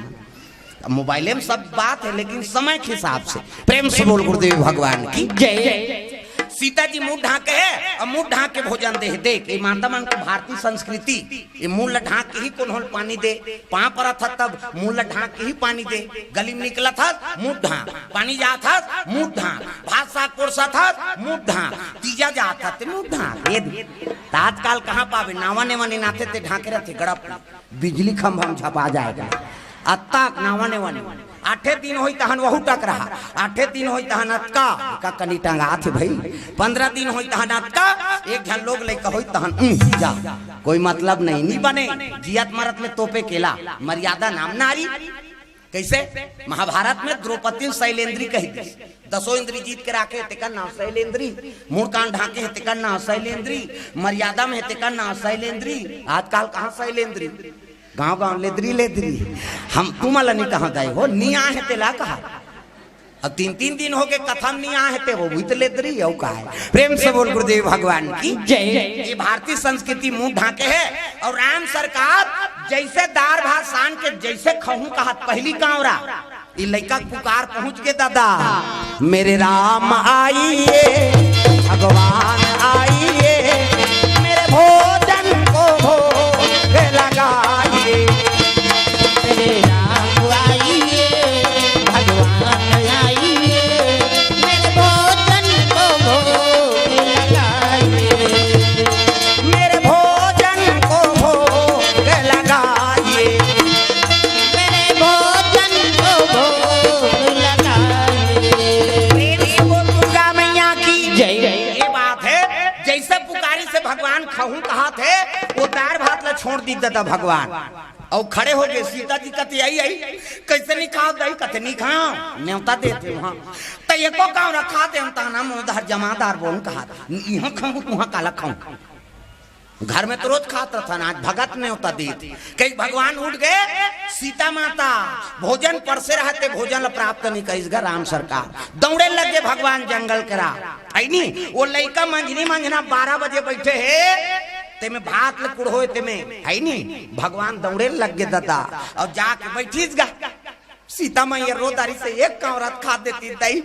मोबाइल में सब बात है लेकिन समय के हिसाब से। प्रेम से बोल गुरुदेव भगवान की जय। सीता जी मुंह ढाके है और मुंह ढाक के भोजन दे देख ये मानता मन की भारतीय संस्कृति ये मुंह ढाक के ही कौन होल पानी दे पाँ पर था तब मुंह ढाक के ही पानी दे गली में निकला था मुंह ढाक पानी जा था मुंह ढाक भात साग कोरसा था मुंह ढाक तीजा जा था मुंह ढाक ये आजकल कहाँ पावे नावा ने वाने नाथे ते ढाके रहते गड़प बिजली खंभा झपा जाएगा अत्ताक नावा ने वाने 8 दिन होई तहन वहु टक रहा 8 दिन होई तहन अतका का कनी टंगा थे भाई 15 दिन होई तहन अतका एक घन लोग लेकर होई तहन जा कोई मतलब नहीं बने जियत मरत में तोपे केला मर्यादा नाम नारी कैसे महाभारत में द्रौपदी शैलेंद्री कही थी 10 इंद्री जीत के राखे तेकर नाम शैलेंद्री मुंह कान ढाके है तेकर नाम शैलेंद्री मर्यादा में तेकर नाम शैलेंद्री आजकल कहाँ शैलेंद्री गाँव लेदरी हम तुम्हारा नहीं कहा दाई हो नहीं आ है तेला कहा अब 3-3 दिन हो गए कथम नहीं आ है ते वो भी तो लेदरी है का है। प्रेम से बोल गुरुदेव भगवान की जय। ये भारतीय संस्कृति मुंह ढाके है और राम सरकार जैसे दार भात सान के जैसे खहू कहा पहली कांवरा ये लड़का पुकार पहुंच के दादा मेरे राम आइए भगवान आइए मेरे भोजन को भोग लगाइए मेरे राम आइए भगवान आइए मेरे भोजन को भोग लगाइए मेरे भोजन को भोग लगाइए मेरे भोजन को भोग लगाइए। दुर्गा मैया की जय। ये बात है जैसे पुकारी से भगवान खहू कहा थे वो दार भात ला छोड़ दी दादा भगवान और खड़े हो गए। सीता जी कहती आई कैसे नहीं खाओ दही कहते नहीं खाओ न्योता देते वहाँ तो एको गाँव रखा दे नाम उधर जमादार बोन कहा यहाँ खाऊं तुहाँ काला खाऊं घर में तो रोज खाता था ना आज भगत ने होता दी कई भगवान उठ गए सीता माता भोजन परसे रहते भोजन प्राप्त नहीं कईसगा राम सरकार दौड़े लगे भगवान जंगल करा आई नहीं वो लड़का मंझनी मंझना 12 बजे बैठे है ते में भात लकुड़ होए ते में है नहीं भगवान दौड़े लग गए दादा और जाके बैठीस गा सीता मैया रोदारी से एक कांवरत खा देती दही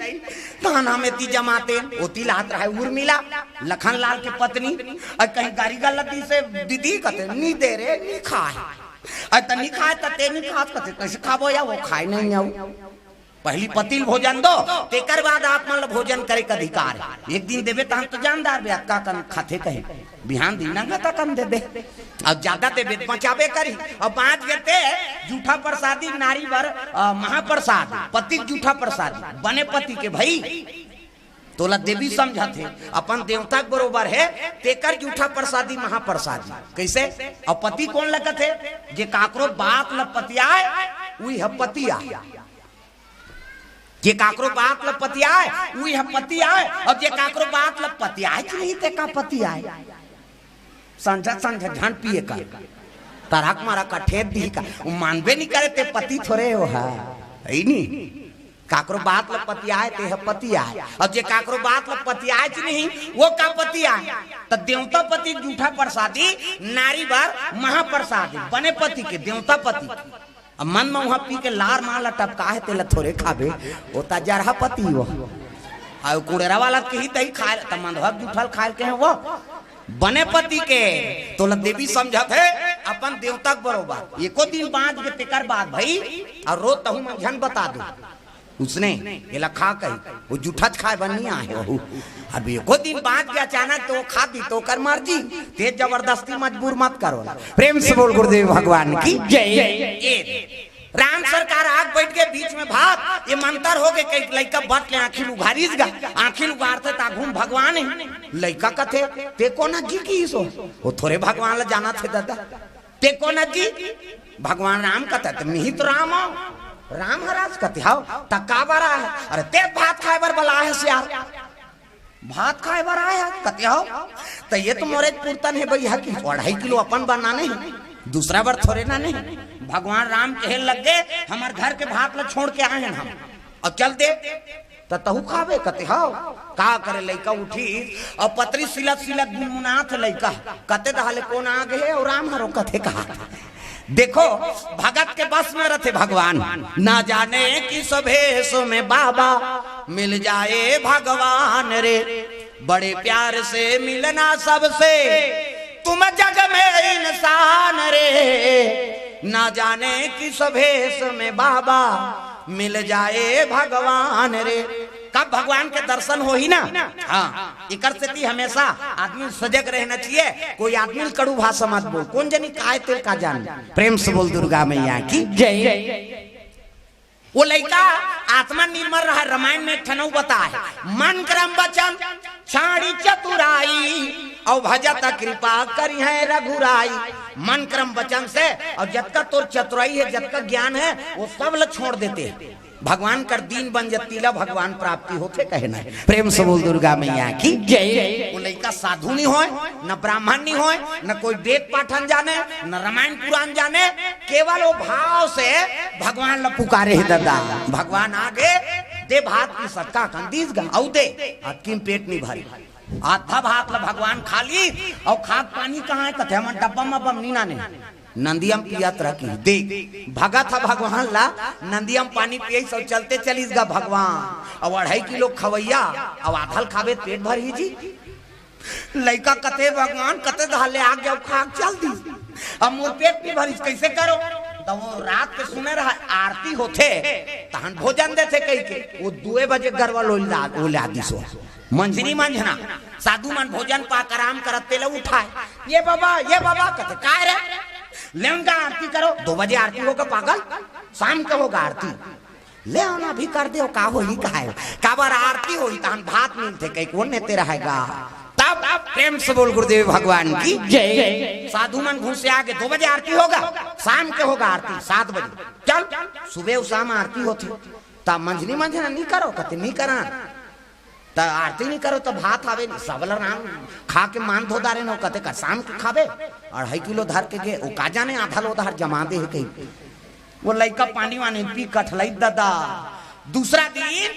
ताना में ती जमाते ओती लात रहा उर्मिला लखन लाल की पत्नी और कहीं गाड़ी गलती से दीदी कहते नहीं दे रे नहीं खाए और नहीं खाए तो ते नहीं खात कहते कैसे खाबो या वो खाए नहीं आऊ पहली पतिल भोजन दो, तेकर बाद आप मतलब भोजन करे का अधिकार है। एक दिन देवे तो हम तो जानदार बे का कन खाते कहे बिहान दिन ना का कम दे दे, अब ज्यादा देवे बचावे करी। और 5 गते जूठा प्रसादी नारी वर महाप्रसाद पति जूठा प्रसादी बने पति के भाई तोला देवी समझा थे अपन देवता बरोबर है, तेकर जूठा प्रसादी महाप्रसादी कैसे। और पति कौन लगत है, जे काकरो बात ल पतियाए उही है पतिया, जे काकरो बात ल पतियाए उही है पतियाए, और जे काकरो बात ल पतियाए कि नहीं ते का पतियाए समझा समझा झन पिए का तराक मारा का ठेत दी का मानबे नहीं करे ते पति थोड़े हो है नहीं। काकरो बात ल पतियाए ते है पतियाए, और जे काकरो बात ल पतियाए कि नहीं वो का पतियाए। तो देवता पति जूठा प्रसादी नारी बार महाप्रसादी बने पति के देवता पति। अब मन में वहां पी के लार माला टपका है तेला थोड़े खाबे ओता जरहा पति वो आ कुड़ेरा वाला के ही दही खाए त मंधवा जूठल खाए के है वो बने पति के। तोला देवी समझत है अपन देवता बरोबर। एको दिन 5 के तेकर बाद भाई और रोज तहु में झन बता दो उसने ये खा कही वो जूठा खाए बनी आए हो। अब एको दिन 5 के अचानक तो खा दी तो कर मर्जी, तेज जबरदस्ती मजबूर मत करो। प्रेम से बोल गुरुदेव भगवान की जय। राम सरकार आग बैठ के बीच में भाग ये मंतर हो गए कई लड़का बट ले आखिर उघारीस गा आखिर उगारते ताघूम भगवान है लड़का कथे ते कोना जी की सो वो थोड़े भगवान ला जाना थे दादा ते कोना जी भगवान राम कथे तो मिही तो राम हो राम महाराज कथे हाउ तका बरा है अरे ते भात खाए बर बला है सियार भात खाए बर आया कथे हाउ तो ये तो मोरे पूर्तन है भैया की 2.5 किलो अपन बनाने दूसरा बार थोड़े ना नहीं। भगवान राम कहे लग गए हमारे घर के भात ला छोड़ के आए हैं हम और चल दे तो तहु खावे कते हाउ का करे लइका उठी और पतरी सिलत सिलत गुनगुनात लइका कते दहाले कौन आ गए और राम हरो कथे कहा। देखो भगत के बस में रहते भगवान ना जाने किस भेष में बाबा मिल जाए भगवान रे बड़े प्यार से मिलना सबसे तुम जग में इंसान रे ना जाने किस भेष में बाबा मिल जाए भगवान रे। कब भगवान के दर्शन हो ही ना हाँ इकर से हमेशा आदमी सजग रहना चाहिए। कोई आदमी कड़ू भाषा मत बोल कौन जनी काय तेल का जान। प्रेम से बोल दुर्गा मैया की जय। वो लड़का आत्मा निर्मल रहा रामायण में ठनऊ बता है मन क्रम वचन छाड़ी चतुराई और भजत कृपा करी है रघुराई। मन क्रम वचन से और जतका तोर चतुराई है जतका ज्ञान है वो सब ल छोड़ देते भगवान कर दीन बन जतीला भगवान प्राप्ति होते कहना है। प्रेम से बोल दुर्गा मैया की जय। वो लड़का साधु नहीं होए न ब्राह्मण नहीं होए न कोई वेद पाठन जाने न रामायण पुराण जाने केवल वो भाव से भगवान ल पुकारे है दादा। भगवान आगे दे भात की सत्ता कंदीस गा औ दे अटकिन पेट नहीं भरी आधा भात ला भगवान खा ली और खाद पानी कहाँ है कथे हम डब्बा में बम नीना ने नंदियम पियात रखी दे भगत था भगवान ला नंदियम पानी पिए सब चलते चलीस गा भगवान और 2.5 किलो खवैया और आधल खावे पेट भर ही जी। लड़का कते भगवान कते धाले आ गया खाक चल दी अब मोर पेट नहीं भरी कैसे करो तो वो रात के सुने रहा आरती होते तहन भोजन देते कई के वो 2 बजे गरवा लोला दी सो मंझनी मंझना साधु मन भोजन पाक आराम करते ले उठाए ये बाबा कहते का रे लेंगा आरती करो 2 बजे आरती होगा पागल शाम को होगा आरती ले आना भी कर दे का हो ही का है का बार आरती होई तहन भात मिलते कई कौन नेते रहेगा तब प्रेम से बोल गुरुदेव भगवान की जय। साधु मन घूस से आगे 2 बजे आरती होगा शाम के होगा आरती 7 बजे चल सुबह शाम आरती होती तब मंझनी मंझना नहीं करो कहते नहीं करा तो आरती नहीं करो तो भात आवे सबल राम खा के मान धो दारे नो कहते का शाम के खावे 2.5 किलो धर के गे का जाने आधा लो धर जमा दे कहीं वो लड़का पानी वानी पी कठलाई दादा। दूसरा दिन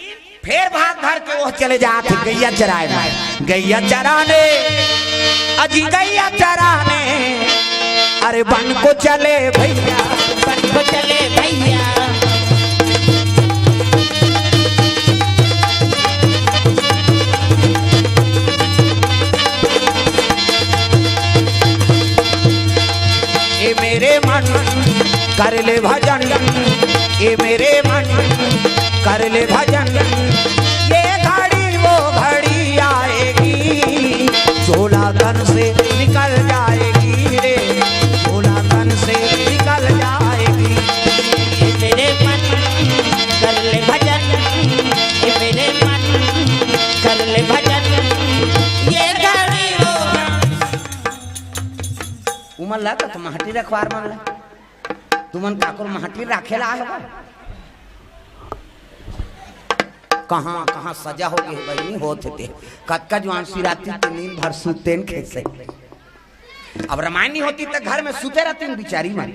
फिर भात धर के वो चले जाते गैया चराए गैया चराने अजी गैया चराने अरे बन को चले भैया बन को चले भैया मेरे मन कर ले भजन ये मेरे मन कर ले भजन ये घड़ी वो घड़ी आएगी 16 तन से निकल जाएगी रे 16 तन से निकल जाएगी ये मेरे मन कर ले भजन ये मेरे मन कर ले भजन ये घड़ी वो उमन ला तो महटी रखवार मन ला तुमन काकुर महटी राखेला है कहाँ कहाँ सजा हो गई बहनी होते थे कक्का जवान सिराती तो नींद भर सूते खेसे अब रामायण नहीं होती तो घर में सूते रहते बिचारी मन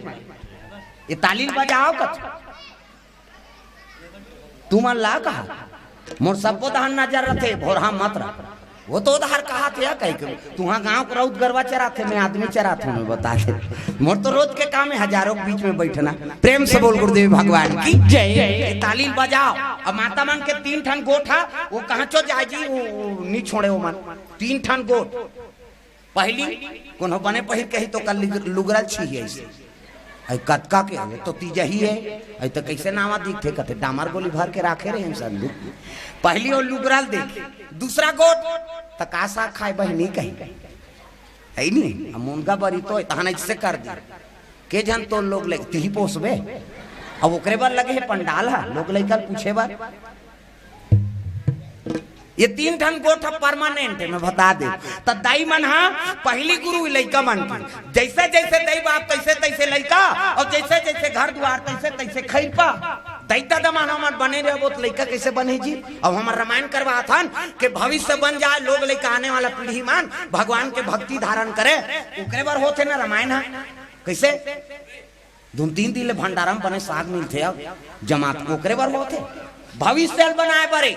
ये तालील बजाओ कच तुमन ला कहा मोर सबको दहन नजर रखे भोरहा मत रख वो तो उधार कहा थे कहीं के तुहा गांव को रौद गरवा चराते मैं आदमी चराते मैं बता के मोर तो रोज के काम है हजारों के बीच में बैठना प्रेम से बोल गुरुदेव भगवान की जय तालील बजाओ अब माता मन के 3 ठन गोठा वो कहाँ चो जाए जी वो नहीं छोड़े वो मन 3 ठन गोठ पहली कोनो बने पहिर कही तो कल लुगरल छी ऐसे आई कतका के है तो तीजा ही है आई तो कैसे नामा दिखते कते डामर गोली भर के राखे रहे हैं सब पहली और लुगरल देख दूसरा गोट तकासा खाए बहनी कहीं है नहीं मुनगा बरी तो तहन इससे कर दी के जन तो लोग ले ती पोसबे अब ओकरे बार लगे है पंडाल है लोग लेकर पूछे बार ये 3 ठन गोठा परमानेंट है मैं बता दे तो दाई मन हा पहली गुरु लइका मन की जैसे जैसे दाई बाप तैसे तैसे लइका और जैसे जैसे घर द्वार तैसे तैसे खैपा दैता दमाना मन बने रहे वो लइका कैसे बने जी अब हम रामायण करवा था कि भविष्य बन जाए लोग लइका आने वाला पीढ़ी मान भगवान के भक्ति धारण करे ओकरे बार होते ना रामायण है कैसे 2-3 दिन भंडारा में बने साग मिलते अब जमात ओकरे बार होते भविष्य बनाए बड़े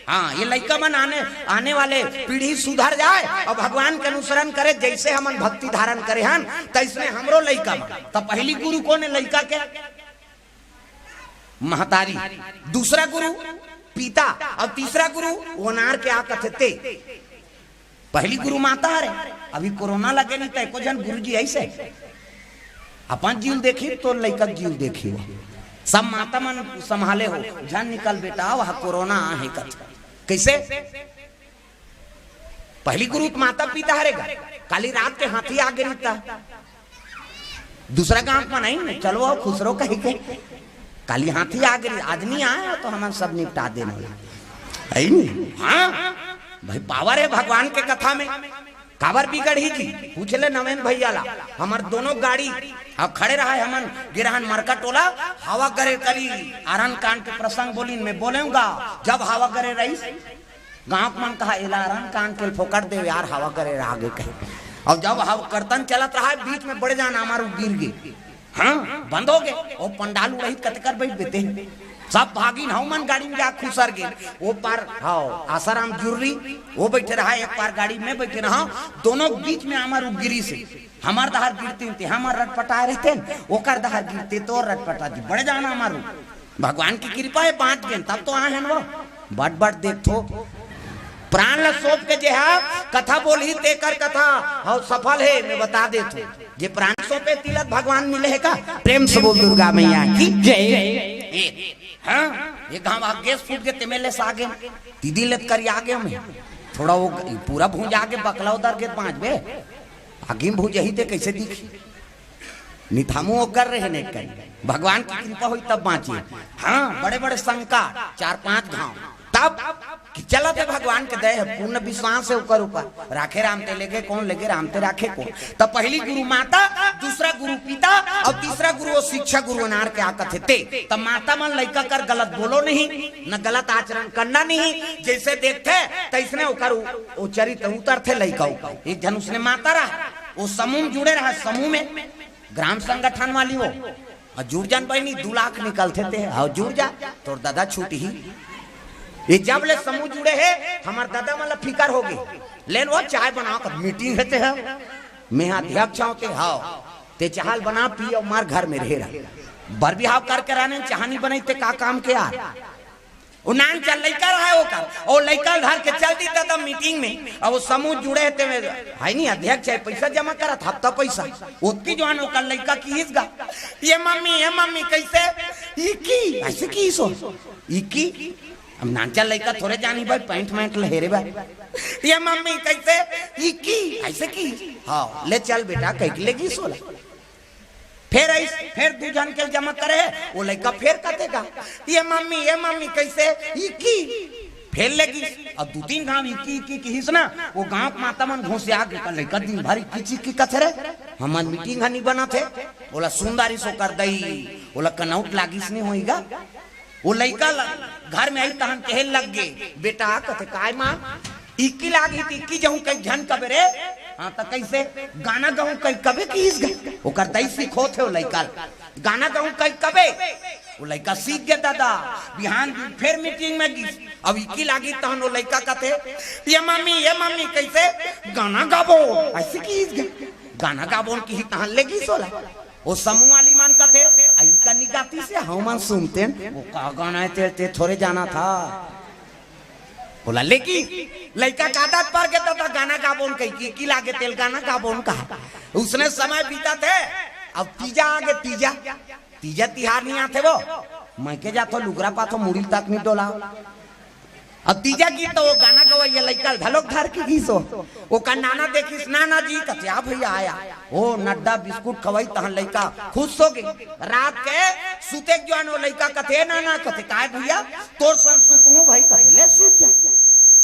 हाँ ये लइका मन आने वाले पीढ़ी सुधर जाए और भगवान के अनुसरण करे जैसे हम भक्ति धारण करे हन तैसने हमरो लइका मन तो पहली गुरु कौन है लइका के महतारी दूसरा गुरु पिता और तीसरा गुरु ओनार के आकथे ते पहली गुरु माता है अभी कोरोना लगे नहीं तो एको जन गुरु जी ऐसे अपन जीव देखी तो लइका जीव देखी सब माता मन संभाले हो जन निकल बेटा वह कोरोना है कैसे पहली गुरु माता पिता हरेगा काली रात के हाथी आगे रहता दूसरा गांव में नहीं चलो खुश रहो कहीं के काली हाथी आगे आदमी आया तो हम सब निपटा देने है नहीं हाँ भाई पावर है भगवान के कथा में काबर बिगड़ ही की पूछ ले नवेन भैया ला हमार दोनों गाड़ी अब खड़े रहा है हमन गिरहन मरका टोला हवा करे करी आरन कांड के प्रसंग बोली मैं बोलूंगा जब हवा करे रईस गांव मन कहा एला आरन कांड के फोकट दे यार हवा करे आगे कहे और जब हवा कीर्तन चलत रहा है बीच में बढ़ जाना हमारू गिर गए हाँ बंद हो गए वो पंडाल उड़ही कतकर बैठ देते हैं सब भागिन मन गाड़ी में जा खुसर गए वो पार हाँ आसाराम जुर्री वो बैठे रहा एक पार गाड़ी में बैठे रहा दोनों बीच में हमार गिरी से हमार दहार गिरते थे हमार रटपटाए रहते ओकर दहार गिरते तो रटपटा दी बढ़ जाना हमारू भगवान की कृपा है 5 दिन तब तो आए हैं वो बट बट देखो प्राण ल सोच के जे है कथा बोली ते कर कथा हाँ सफल है मैं बता देते जे प्राण सोपे तिलक भगवान मिले है का प्रेम से बोल दुर्गा मैया की जय हाँ ये गाँव गैस फूट के तेमेले से आगे दीदी लेत कर आगे हमें थोड़ा वो पूरा भूंज आगे बकला उधर के 5 बे आगे भूंज ही थे कैसे दिखी निथामू कर रहे ने कहीं भगवान की कृपा हुई तब बाँची हाँ बड़े बड़े संकट 4-5 गाँव तब चला थे भगवान के दया पूर्ण विश्वास है ऊपर राखे रामते लेके कौन लेके रामते राखे कौन तब पहली गुरु माता दूसरा गुरु पिता और तीसरा गुरु शिक्षा गुरु नार के आकथे थे तब माता मन लइका कर गलत बोलो नहीं न गलत आचरण करना नहीं जैसे देखते तैसने वो चरित्र उतर थे लइका ऊपर एक जन उसने माता रहा वो समूह जुड़े रहा समूह में ग्राम संगठन वाली हो और जुड़ जान बहनी 2 लाख निकलते थे हाँ जुड़ जा तो दादा छूट ही ये जब ले समूह जुड़े है हमारे दादा मतलब फिकर हो गई लेन वो चाय बना कर मीटिंग होते हैं मैं अध्यक्ष होते हाँ ते चाहल बना पी और मार घर में रह रहा बर बिहाव करके रहने चाहनी बनाई ते का काम के यार वो नान चल लड़का रहा है वो और लड़का धर के चल दी था मीटिंग में और वो समूह जुड़े थे है नहीं अध्यक्ष है पैसा जमा करा था हफ्ता पैसा उतनी जो है लड़का की हिस्सा ये मम्मी कैसे इकी ऐसे की सो इकी अब नानचा लड़का थोड़े जानी भाई पैंट मैंट लहेरे भाई ये मम्मी कैसे इकी ऐसे की हाँ ले चल बेटा कह लेगी सोला फिर दू जन के जमा करे वो लड़का फिर कतेगा ये मम्मी कैसे इकी फिर लेगी और दो तीन गांव इकी की हिस्सा वो गांव के माता मन घोंसे आगे का लड़का दिन भर किची की कथरे हमार मीटिंग हनी बना थे बोला सुंदरी सो कर दई बोला कनौट लागिस नहीं होएगा वो लड़का घर में आई तहन कहे लग गए बेटा कथे काय मां इक्की लागी थी इक्की जहूं कई झन कबे रे हाँ तो कैसे गाना गाऊं कई कबे कीस गए वो कर दई सीखो थे वो लड़का गाना गाऊं कई कबे वो लड़का सीख गया दादा बिहान फिर मीटिंग में गई अब इक्की लागी तहन वो लड़का कथे ये मम्मी कैसे गाना गाबो ऐसे कीस गए गाना गाबो की तहन लेगी सोला वो समूह वाली मान का थे आई का निगाती से हम मन सुनते वो का गाना है ते थोड़े जाना था बोला लेकिन लड़का कादात पर के था गाना गाबोन कही की लागे तेल गाना गाबोन कहा उसने समय बीता थे अब तीजा आगे तीजा तिहार नहीं आते वो मैं के जातो लुगरा पातो मुड़ी तक नहीं डोला अब तीजा गीत तो वो गाना गवाइया लड़का ढलोक धर की गीसो वो का नाना देखिस नाना जी कथे आ भैया आया ओ नड्डा बिस्कुट खवाई तहन लड़का खुश हो गई रात के सुते जवान वो लड़का कथे नाना कथे काय भैया तोर सन सुतहूं भाई कथे ले सूत जा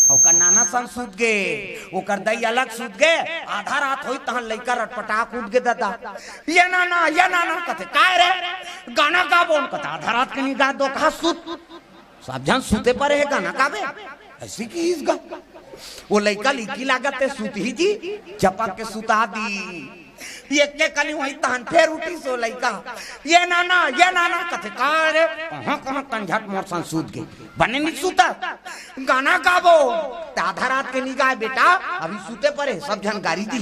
और का नाना सन सूत गए वो कर दई अलग सूत गए आधा रात होई तहन लड़का रटपटाक उठ गए दादा ये नाना कथे काय रे गाना गाबोन कथा आधा रात के निगाह दो कहा सूत सब जन सूते पर है गाना गावे ऐसी की इसका वो लड़का लिखी लागत है सूत ही जी चपक के सुता दी ये के कली वही तहन फिर उठी सो लड़का ये नाना कथे कार कहां कंझट मोर सन सूत गई बने नहीं सूता गाना गाबो आधा रात के निगाह बेटा अभी सूते पर है सब जन गारी दी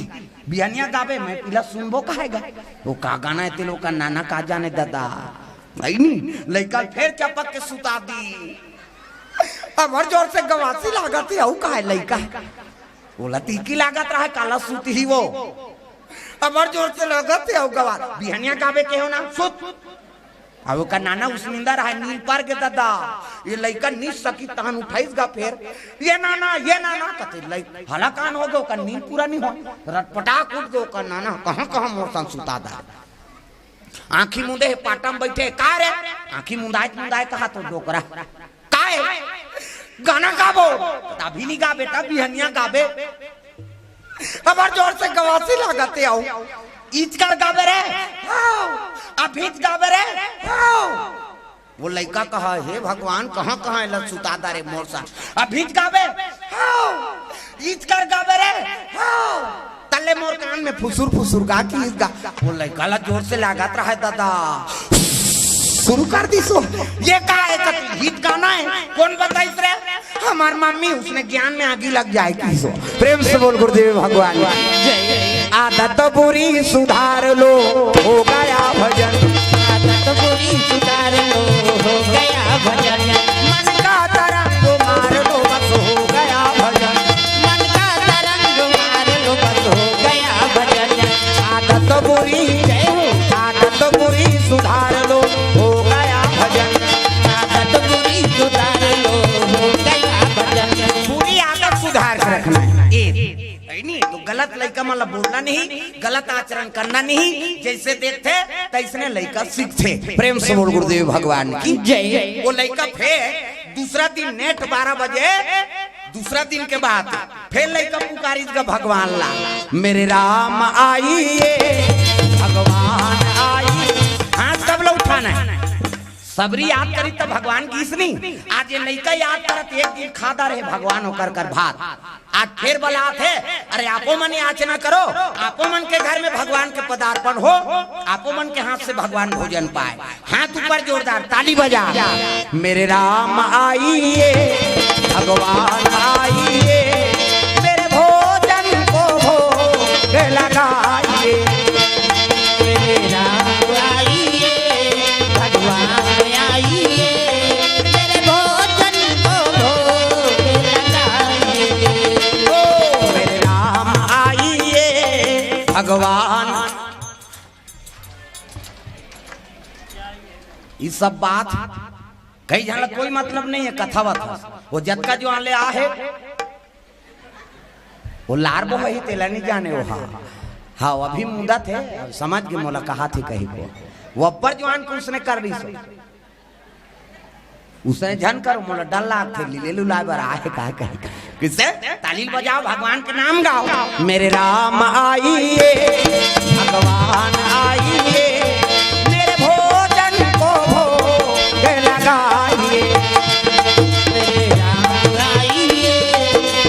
बियानिया गावे मैं पिला सुनबो कहेगा वो का गाना है तेलो का नाना का जाने दादा नहीं लड़का फिर चपक के सुता दी अब हर जोर से गवासी लागत है का है लड़का बोला तीकी लागत रहा काला सूत ही वो अब हर जोर से लागत है गवा बिहनिया गावे के हो ना सुत अब का नाना उस निंदा रहा नींद पार के दादा ये लड़का नींद सकी तहन उठाईसगा फिर ये नाना कते हला कान हो गयो का नींद पूरा नहीं हो रटपटाक उठ गयो का नाना कहां मोर सन सुता दा आंखी मुंदे पाटम बैठे का रे आंखी मुंदाए कहा तो डोकरा काय गाना गाबो अभी नहीं गा बेटा बिहनिया गाबे अब जोर से गवासी लगाते आओ ईच कर गाबे रे अभीच गाबे रे वो लड़का कहा हे भगवान कहां लग सुता दा रे मोर सा अभीच गाबे ईच कर गाबे रे तले मोर कान में फुसुर गा की इसका वो लड़का ला जोर से लागत रहा है दादा शुरू कर दी सो ये का है गीत गाना है कौन बताइस रे हमार मम्मी उसने ज्ञान में आगे लग जाए की सो प्रेम से बोल गुरुदेव भगवान आदत बुरी सुधार लो हो गया भजन आदत बुरी सुधार लो हो गया भजन मन का तरंग मार लो बस हो गया भजन मन का तरंग मार लो बस हो गया भजन आदत बुरी सुधार लो हो गया भजन आदत बुरी सुधार लो हो गया भजन पूरी आदत सुधार के रखना है नहीं तो गलत लड़का मतलब बोलना नहीं गलत आचरण करना नहीं जैसे देखते तैसने लड़का सीखते प्रेम से बोल गुरुदेव भगवान की जय वो लड़का फिर दूसरा दिन नेट 12 बजे दूसरा दिन के बाद फिर लड़का पुकारी का भगवान ला मेरे राम आइए भगवान आइए हाँ सब लोग उठाना है सबरी याद करी तो भगवान की इसनी आज ये लड़का याद करत एक दिन खाता रहे भगवान होकर कर भात आज फिर बलात है अरे आपो मन याचना करो आपो मन के घर में भगवान के पदार्पण हो आपो मन के हाथ से भगवान भोजन पाए हाथ ऊपर जोरदार ताली बजा मेरे राम आइए भगवान आइए मेरे भोजन को भोग लगाइए मेरे राम आइए भगवान आइए मेरे भोजन ये सब बात कहीं जाना कोई मतलब नहीं है, कथावत वो जद का जो आले आ है वो लार बो ही तेला नहीं जाने वो। हाँ अभी मुद्दा थे समझ के मोला कहा थी कहीं को वो अब्बर जवान को उसने कर रही सो उसने झन कर मोला डल्ला थे ले लू लाए बर आए कहे कहे किससे तालील बजाओ भगवान के नाम गाओ। मेरे राम आइए भगवान आइए मेरे भोजन को भोग लगाइए। मेरे राम आइए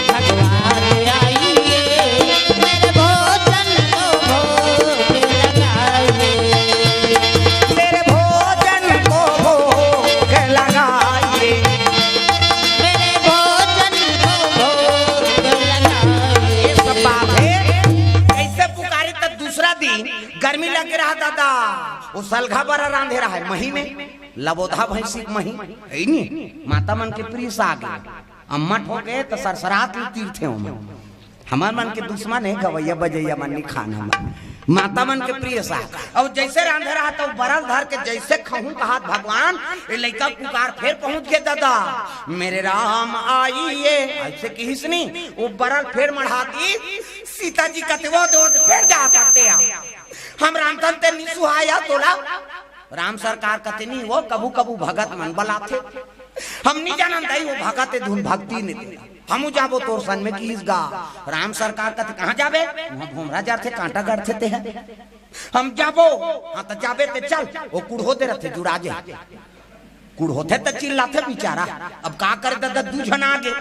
भगवान आइए मेरे भोजन को भोग लगाइए। मेरे भोजन को भोग लगाइए। मेरे भोजन को भोग लगाइए। ये सब बात है कैसे पुकारे तब दूसरा दिन गर्मी लग रहा दादा वो सलघा बरा रांधे रहा है मही में लबोधा भैंसी मही है नहीं माता मन के प्रिय साग अम्मट हो गए तो सरसरात तीर्थे हो हमार मन के दुश्मन है गवैया बजैया मन नहीं खाना माता मन के प्रिय साग। अब जैसे रांधे रहा तो बरल धर के जैसे कहूँ कहा भगवान ये लड़का पुकार फिर पहुंच गए दादा मेरे राम आइए ऐसे किस नहीं वो बरल फिर मढ़ा दी सीता जी कते वो दो फिर जा करते हम रामधन ते नहीं सुहाया तोला राम सरकार कते नहीं वो कबू कबू भगत मन बलाते हम नहीं जानन दई वो भगत धुन भक्ति नहीं हम जाबो तोर सन में किस गा राम सरकार कते कहां जाबे वहां घुमरा जाते कांटा गढ़ते ते हैं हम जाबो हां तो जाबे ते चल वो कुड़हो दे रहते जुड़ा जे कुड़होते त चिल्लाते बेचारा अब का कर दादा दू जन आगे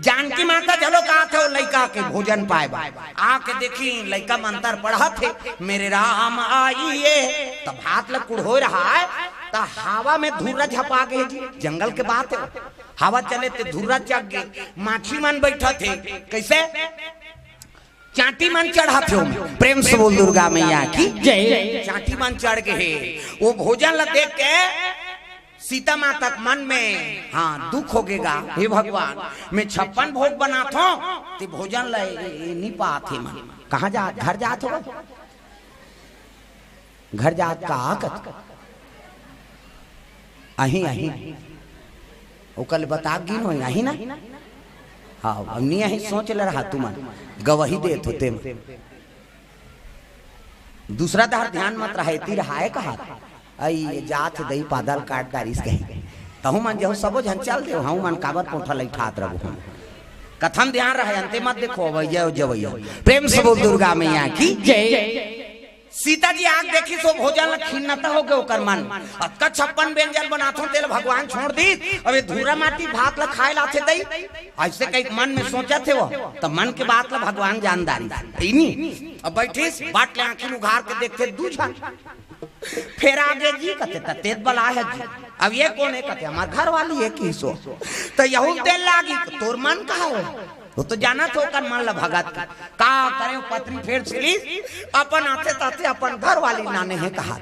जानकी माता चलो कहा थे वो लड़का के भोजन पाए आके देखी लड़का मंत्र पढ़ा थे मेरे राम आइए तब हाथ लग कुड़ हो रहा है तो हवा में धुर्रा झपा गए जी जंगल के बात है हवा चले थे धुर्रा जग गए माछी मन बैठा थे कैसे चाटी मन चढ़ा थे प्रेम से बोल दुर्गा मैया की जय। चाटी मन चढ़ गए वो भोजन ला देख के सीता माता मन में हाँ दुख हो गएगा हे भगवान मैं 56 भोग बनाता हूँ ते भोजन ले नहीं पाते मन कहाँ जा घर जात हो घर जात कहा कत अही अही वो कल बता गिन हो अही ना हाँ अब नहीं अही सोच ले रहा तुम गवाही देत होते दूसरा दहर ध्यान मत रहे ती रहा है कहा आई जात दई पादल काट दारिस कहे तहु मन जहु सबो झन चल दे हूं मन काबर पोठा लई ठात रहू कथम ध्यान रहे अंते मत देखो भैया जवैया प्रेम से बोल दुर्गा मैया की जय। सीता जी आग देखी सो भोजन खिन्नता हो गए ओकर मन अक्का 56 व्यंजन बनाथो तेल भगवान छोड़ दी अबे धूरा माटी भात ला खाए लाथे दई ऐसे कई मन में सोचा थे वो तब मन के बात ला भगवान जानदारी नहीं अब बैठीस बाट ले आंखी उघार के देखते दूझा फिर आगे जी कहते तेज बला है जी अब ये कौन है कहते हमारे घर वाली है की सो तो यहू तेल लागी तो तोर मन कहा है वो तो जाना तो कर मान ला भगत का करे पत्री फेर छिली अपन आते ताते अपन घर वाली नाने है कहा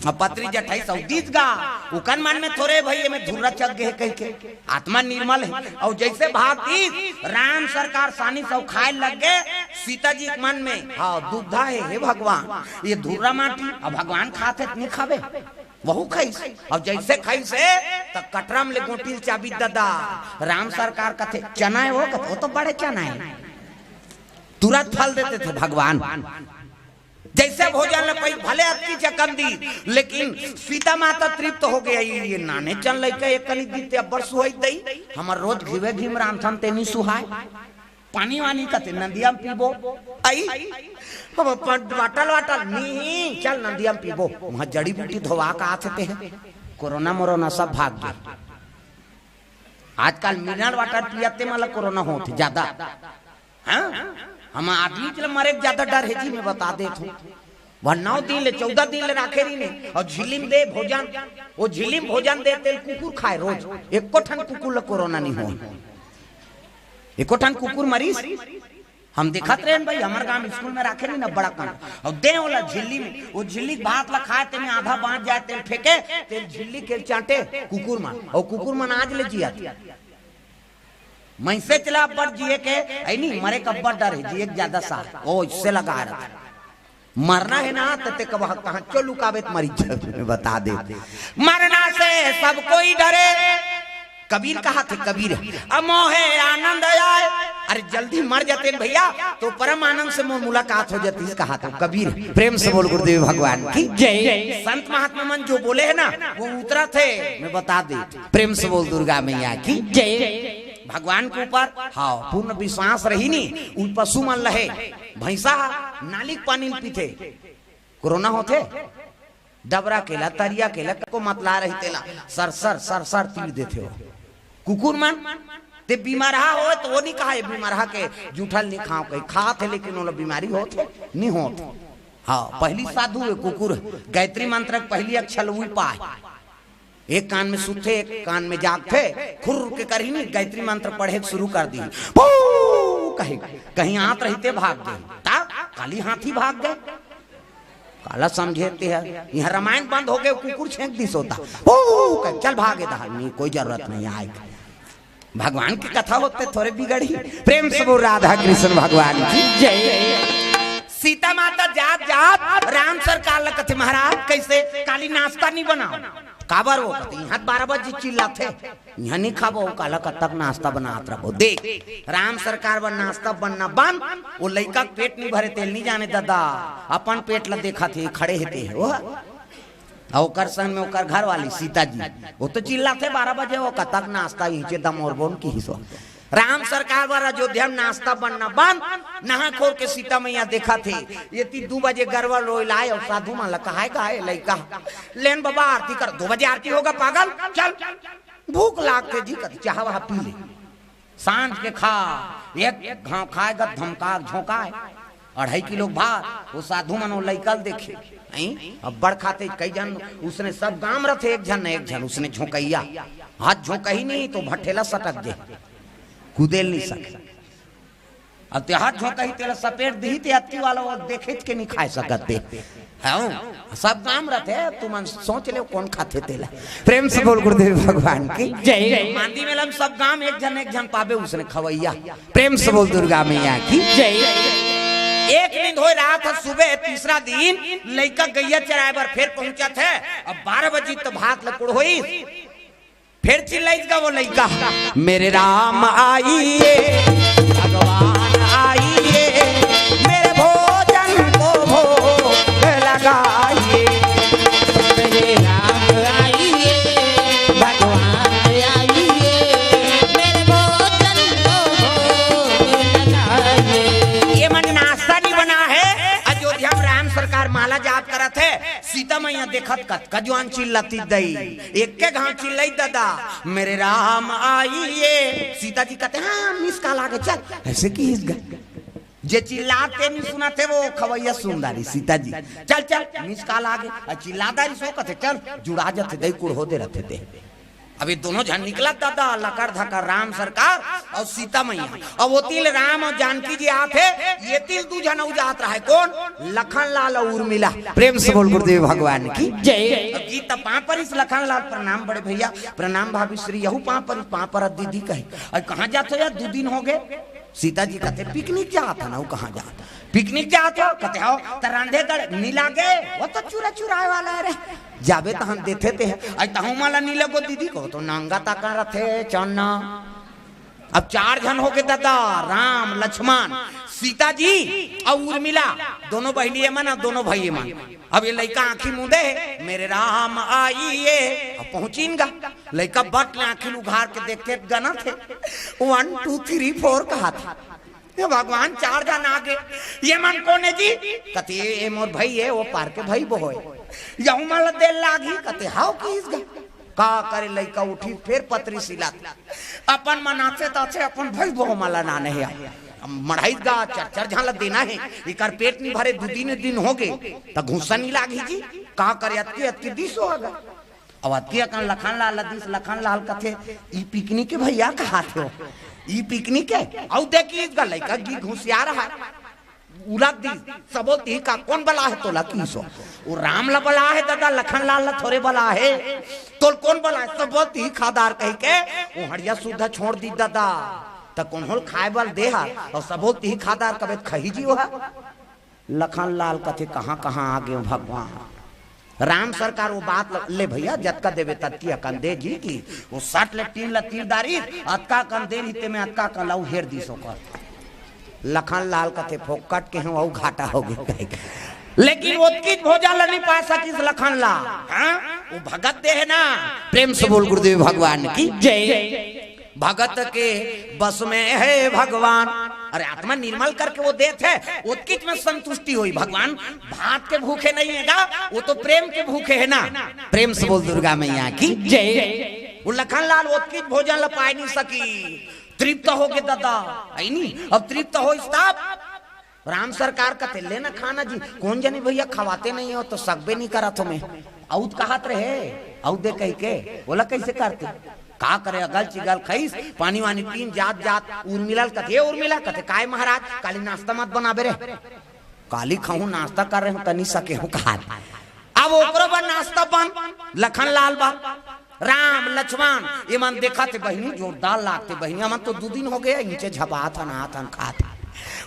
अब पत्री जठाई सऊदीत गा उकन मन में थोड़े भई में धुर्रा चक गए कह के आत्मा निर्मल है और जैसे भागती राम सरकार सानी सब खाए लग गए सीता जी के मन में हाँ दुग्धा है हे भगवान ये धुर्रा माटी अब भगवान खाते नहीं खावे वहू खाइस और जैसे खाइस तो कटरा में ले गोटील चाबी दादा राम सरकार कथे चना है वो तो बड़े चना है तुरंत फल देते थे भगवान जैसे भोजन भले अति चकम दी लेकिन सीता माता तृप्त हो गया ये नाने चल लइका एक कनी दीते अब्बर सुहाई दई हमर रोज घिवे घिम राम थन तेनी सुहाय पानी वानी कते नदिया पीबो आई हम वाटल वाटल नहीं चल नदिया पीबो वहां जड़ी बूटी धोवा का आते हैं कोरोना मोरोना सब भाग गए आजकल मिनरल वाटर पियाते मला कोरोना होते ज्यादा हाँ हम आदमी के मरे ज्यादा डर है जी मैं बता दे तू वह 9 दिन ले 14 दिन ले राखे रही ने और झिलिम दे भोजन वो झिलिम भोजन दे तेल कुकुर खाए रोज एको ठन कुकुर कोरोना नहीं हो एको ठन कुकुर मरीज हम दिखत रहे भाई हमारे गांव स्कूल में राखे नहीं ना बड़ा कन और दे वाला झिल्ली में वो झिल्ली भात ला खाए ते में आधा बांट जाए तेल फेंके तेल झिल्ली के चाटे कुकुर मन और कुकुर मन आज ले जिया मैसे चला पर जिए के नहीं मरे का बड़ डर है जिए ज्यादा सा ओ इससे लगा रहा मरना है ना ते कब कहाँ चो लुकावे मरी बता दे। मरना से सब कोई डरे, कबीर कहा थे कबीर अमोहे आनंद आए। अरे जल्दी मर जाते भैया तो परम आनंद से मुलाकात हो जाती, कहा था कबीर। प्रेम से बोल गुरुदेव भगवान की जय। संत महात्मा मन जो बोले है ना वो उतरा थे, मैं बता दे। प्रेम से बोल दुर्गा मैया की जय। भगवान के ऊपर हाँ पूर्ण विश्वास रही नहीं। उन पशु मन लहे भैंसा नाली पानी पीते, कोरोना होते डबरा केला तरिया केला को मतला रही तेला सर सर सर सर तीर देते हो। कुकुर मन ते बीमार हो तो वो नहीं कहा बीमार के जूठल नहीं खाओ कहीं खा थे, लेकिन वो बीमारी होते नहीं होते। हाँ पहली साधु है कुकुर, गायत्री मंत्र पहली अक्षर वही पाए, एक कान में सुते एक कान में जागते, खुर के करी नहीं गायत्री मंत्र पढ़े शुरू कर दी, कहीं कहीं आत रहते भाग गए, काली हाथी भाग गए, काला समझेते हैं यहाँ रामायण बंद हो गए, कुकुर छेंक दी सोता चल भागे नहीं कोई जरूरत नहीं आए। भगवान की कथा होते थोड़े बिगड़ी। प्रेम से बोल राधा कृष्ण भगवान की जय। सीता माता जात जात राम सरकार कथे महाराज कैसे काली नाश्ता नहीं बनाओ काबर वो कहते यहाँ 12 बजे चिल्लाते यहाँ नहीं खाबो काला कब तक नाश्ता बनात रहो। देख राम सरकार बर नाश्ता बनना बंद, वो लड़का पेट नहीं भरे तेल नहीं जाने दादा अपन पेट ला देखा थे खड़े हेते है वो और संग में ओकर घर वाली सीता जी वो तो चिल्लाते 12 बजे वो कब तक नाश्ता नीचे दम और बोन की हिस्सा। राम सरकार वाला अयोध्या में नाश्ता बनना बंद, नहा खोल के सीता मैया देखा थे ये 2 बजे गरवा रोई लाए और साधु माला कहा है लड़का लेन बाबा आरती कर 2 बजे आरती होगा पागल चल भूख लागते जी कर चाह वहा पी ले सांझ के खा एक घाव खाएगा धमका झोंका 2.5 किलो भात। वो साधु मनो लड़का देखे अब बड़ खाते कई जन उसने सब गांव रथे एक जन उसने झोंकैया हाथ झोंका ही नहीं तो भट्ठेला सटक दे कुदेल नहीं सके। अब ते हाथ झोंका ही तेला सपेट दी ते अत्ती वाला वो देखे के नहीं खा सकते हाँ सब काम रहते तुम सोच ले कौन खाते तेला। प्रेम से बोल गुरुदेव भगवान की जय। मांदी मेला में सब गांव एक जन पावे उसने खवैया। प्रेम से बोल दुर्गा मैया की जय। एक नींद हो रहा था सुबह तीसरा दिन लड़का गैया चराए बार फिर पहुंचा थे। अब 12 बजे तो भात लकुड़ हुई फिर चिल्लाएगा वो लड़का मेरे राम आइए भगवान आइए मेरे भोजन को भोग लगाइए मेरे राम आइए भगवान आइए मेरे भोजन को भोग लगाइए। ये मन नाश्ता नहीं बना है। अयोध्या में राम सरकार माला जाप करा थे, सीता मैया देखत कजवान चिल्लाती दई एक के घाव चिल्लाई दादा मेरे राम आइए। सीता जी कहते हाँ मिस काल आगे चल ऐसे की जे चिल्लाते नहीं सुनाते वो खवैया सुंदरी सीता जी चल चल मिस काल आगे चिल्लादारी सो कहते चल जुड़ा जाते दई कुड़ होते रहते थे। अभी दोनों जन निकला दादा लकर धकर राम सरकार और सीता मैया और वो तिल राम और जानकी जी आते ये तिल 2 जन जात रहा है कौन लखन लाल और उर्मिला। प्रेम से बोल गुरुदेव भगवान की जय। गीत पर इस लखन लाल प्रणाम बड़े भैया प्रणाम भाभी श्री यहू पर दीदी कहे और कहाँ जाते यार 2 दिन हो गए। सीता जी कहते पिकनिक जाता ना वो कहाँ जाता पिकनिक जाते हो कहते हो तो रांधे गड़ नीला गए वो तो चुरा चुराए वाला है रे जाबे तो हम देते थे तहु माला नीला को दीदी को तो नांगा ताका रथे चन्ना। अब 4 जन हो गए दादा राम लक्ष्मण सीता जी और उर्मिला दोनों बहनी मन दोनों भाई मन। अब ये लड़का आंखी मुदे मेरे राम आइए अब पहुंचीगा लड़का बट आंखी उघार के देखते गना थे 1 2 3 4 कहा था ये भगवान 4 जन आगे ये मन कौन है जी कहते ये मोर भाई है वो पार के भाई वो है यहू माला देर लागी कहते हाउ किस का करे लड़का उठी फिर पत्री सिला अपन मनाते ताते अपन भाई वो माला ना नहीं मढ़ाई गा 4 झाला देना है इकर पेट नहीं भरे 2 दिन हो गए तो घुसा नहीं लागी जी का करे अतकी दिस होगा। अब अतकी अकन लखन लाल कथे ई पिकनिक के भैया कहा थे हो ई पिकनिक है और देखिए इसका लड़का गी घुसिया रहा उलट दी सबो ती का कौन बला है तोला कीसो वो राम ला बला है दादा लखन लाल ला थोड़े बला है तो कौन बला है सबो ती खादार कह के वो हड़िया सुधा छोड़ दी दादा तो कौन होल खाए बल देहा और सबो ती खादार कबे खही जी हो लखनलाल कथे कहाँ कहाँ आ गए भगवान। राम सरकार वो बात ले भैया जतका देवे तत्की अकन दे जी की वो सट ले तीन तीरदारी अतका कन दे रीते में अतका कन लाऊ हेर दी सो कर। लखनलाल कथे फोकट के हैं घाटा हो गए लेकिन उतकी भोजन नहीं पा सकिस लखनलाल। हाँ वो भगत दे है ना। प्रेम से बोल गुरुदेव भगवान की जय। भगत के बस में है भगवान। अरे आत्मा निर्मल करके वो देते है उत्कित में संतुष्टि हुई। भगवान भात के भूखे नहीं है वो तो प्रेम के भूखे है ना। प्रेम से बोल दुर्गा मैया की जय। वो लखनलाल उत्कित भोजन ला पाए नहीं सकी। तृप्त हो गए दादा आई नहीं अब तृप्त हो तब राम सरकार का तेल लेना खाना जी कौन जानी भैया खवाते नहीं हो तो सकबे नहीं करा तुम्हें औद कहत रहे औद दे कह के बोला कैसे करते का करे अगल चिगल खईस पानी वानी पीन जात जात उर्मिला कथे काय महाराज काली नाश्ता मत बनाबे रे काली खाऊं नाश्ता कर रहे हूं तनी सके हूं कहा। अब ओकरो बन नाश्ता बन लखनलाल बा राम लक्ष्मण ये मन देखा थे बहनी जोरदार लागते बहनी मन तो 2 दिन हो गए नीचे झपा था ना था खाता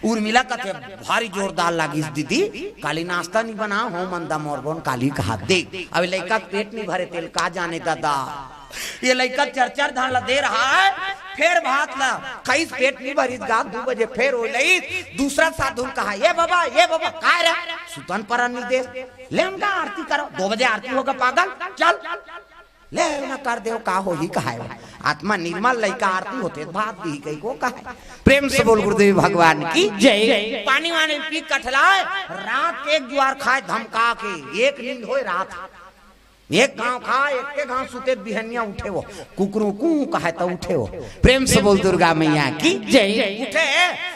उर्मिला कथे भारी जोरदार लागी दीदी काली नाश्ता नहीं बना हो मंदा मोरबोन काली कहा देख अब लड़का पेट नहीं भरे तेल का जाने दादा ये लड़का चरचर धान ला दे रहा है फिर भात ला कई पेट नहीं भरी गा 2 बजे फिर हो लई दूसरा साधु कहा ये बाबा काय रे सुतन पर नहीं दे ले उनका आरती करो 2 बजे आरती होगा पागल चल ले ना कर दे का हो ही कहा आत्मा निर्मल लड़का आरती होते भात भी कई को कहा। प्रेम से बोल गुरुदेव भगवान की जय। पानी वाने पी कठलाए रात एक ज्वार खाए धमका के एक नींद होए रात एक गांव खा एक के गांव सुते बिहनिया उठे वो कुकरू कू कहे तो उठे वो। प्रेम से बोल दुर्गा मैया की जय। उठे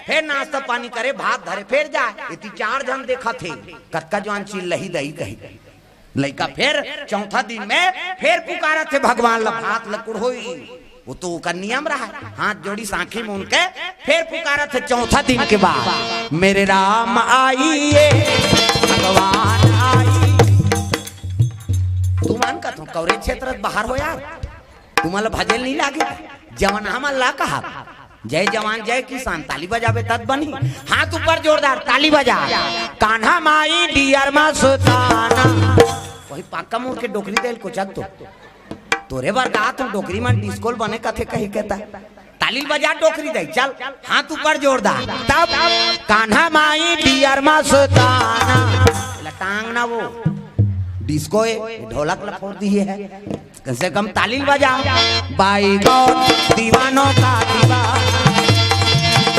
फिर नाश्ता पानी करे भात धरे फिर जाए इतनी 4 जन देखा थे कतका जवान चील लही दही कही लड़का फिर चौथा दिन में फिर पुकारा थे भगवान ला भात लकुड़ होई वो तो का नियम रहा है हाथ जोड़ी सांखी में उनके फिर पुकारा थे चौथा दिन के बाद मेरे राम आइए भगवान आई। तुम का तुम कवरे क्षेत्र बाहर हो यार तुम्हारा भजन नहीं लागे जवान हमारा कहा जय जवान जय किसान ताली बजावे तद बनी हाथ ऊपर जोरदार ताली बजा कान्हा माई डियर मा सुताना वही पाका मोर के डोकरी देल को जग तो तोरे बार गा तुम डोकरी में डिस्कोल बने कथे कही कहता ताली बजा डोकरी दे चल हाथ ऊपर जोरदार तब कान्हा माई डियर मा सुताना लटांग ना वो डिस्को ढोलक लफोड़ दी है कम से कम ताली बजा बाई गौर दीवानों का दीवाना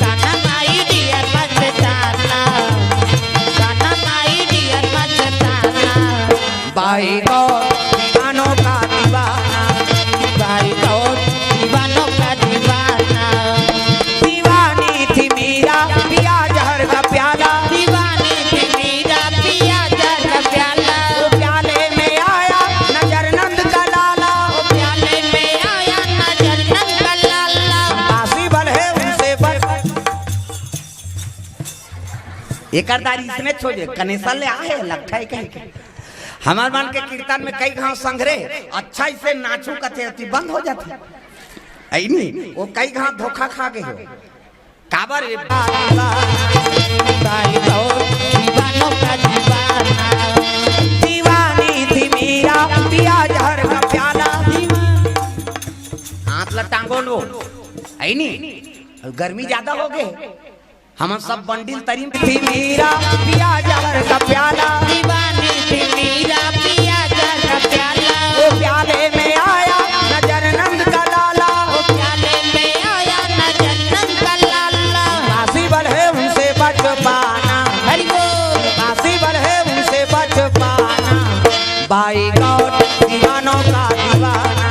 कान्हा माई डियर मस्ताना कान्हा माई डियर मस्ताना बाई गौर दीवानों का दीवाना बाई गौर दीवानों का दीवाना दीवानी थी मीरा पिया जहर का प्याला दीवानी थी मीरा पिया जहर का प्याला वो प्याले में आया नजर नंद का लाला वो प्याले में आया नजर नंद का लाला बासी बल है उनसे बल एकरदारी इसने छोड़े कनेसा ले आए लगता है कहीं हमार मन के कीर्तन में कई घाव संघरे अच्छा इसे नाचू कथे अति बंद हो जाती आई नहीं वो कई घाव धोखा खा गए हो काबर बाई गौर दीवानों का दीवाना दीवानी थी मीरा पिया जहर का प्याला हाथ लटांगो लो आई नहीं गर्मी ज्यादा हो गए हम सब बंडिल तरीम थी मीरा पिया जहर का प्याला दीवानी थी मीरा पिया जहर का प्याला वो प्याले में आया नजर नंद का लाला वो प्याले में आया नजर नंद का लाला बासी बल है उनसे बच पाना हरि बोल बासी बल है उनसे बच पाना बाई गौर दीवानों का दीवाना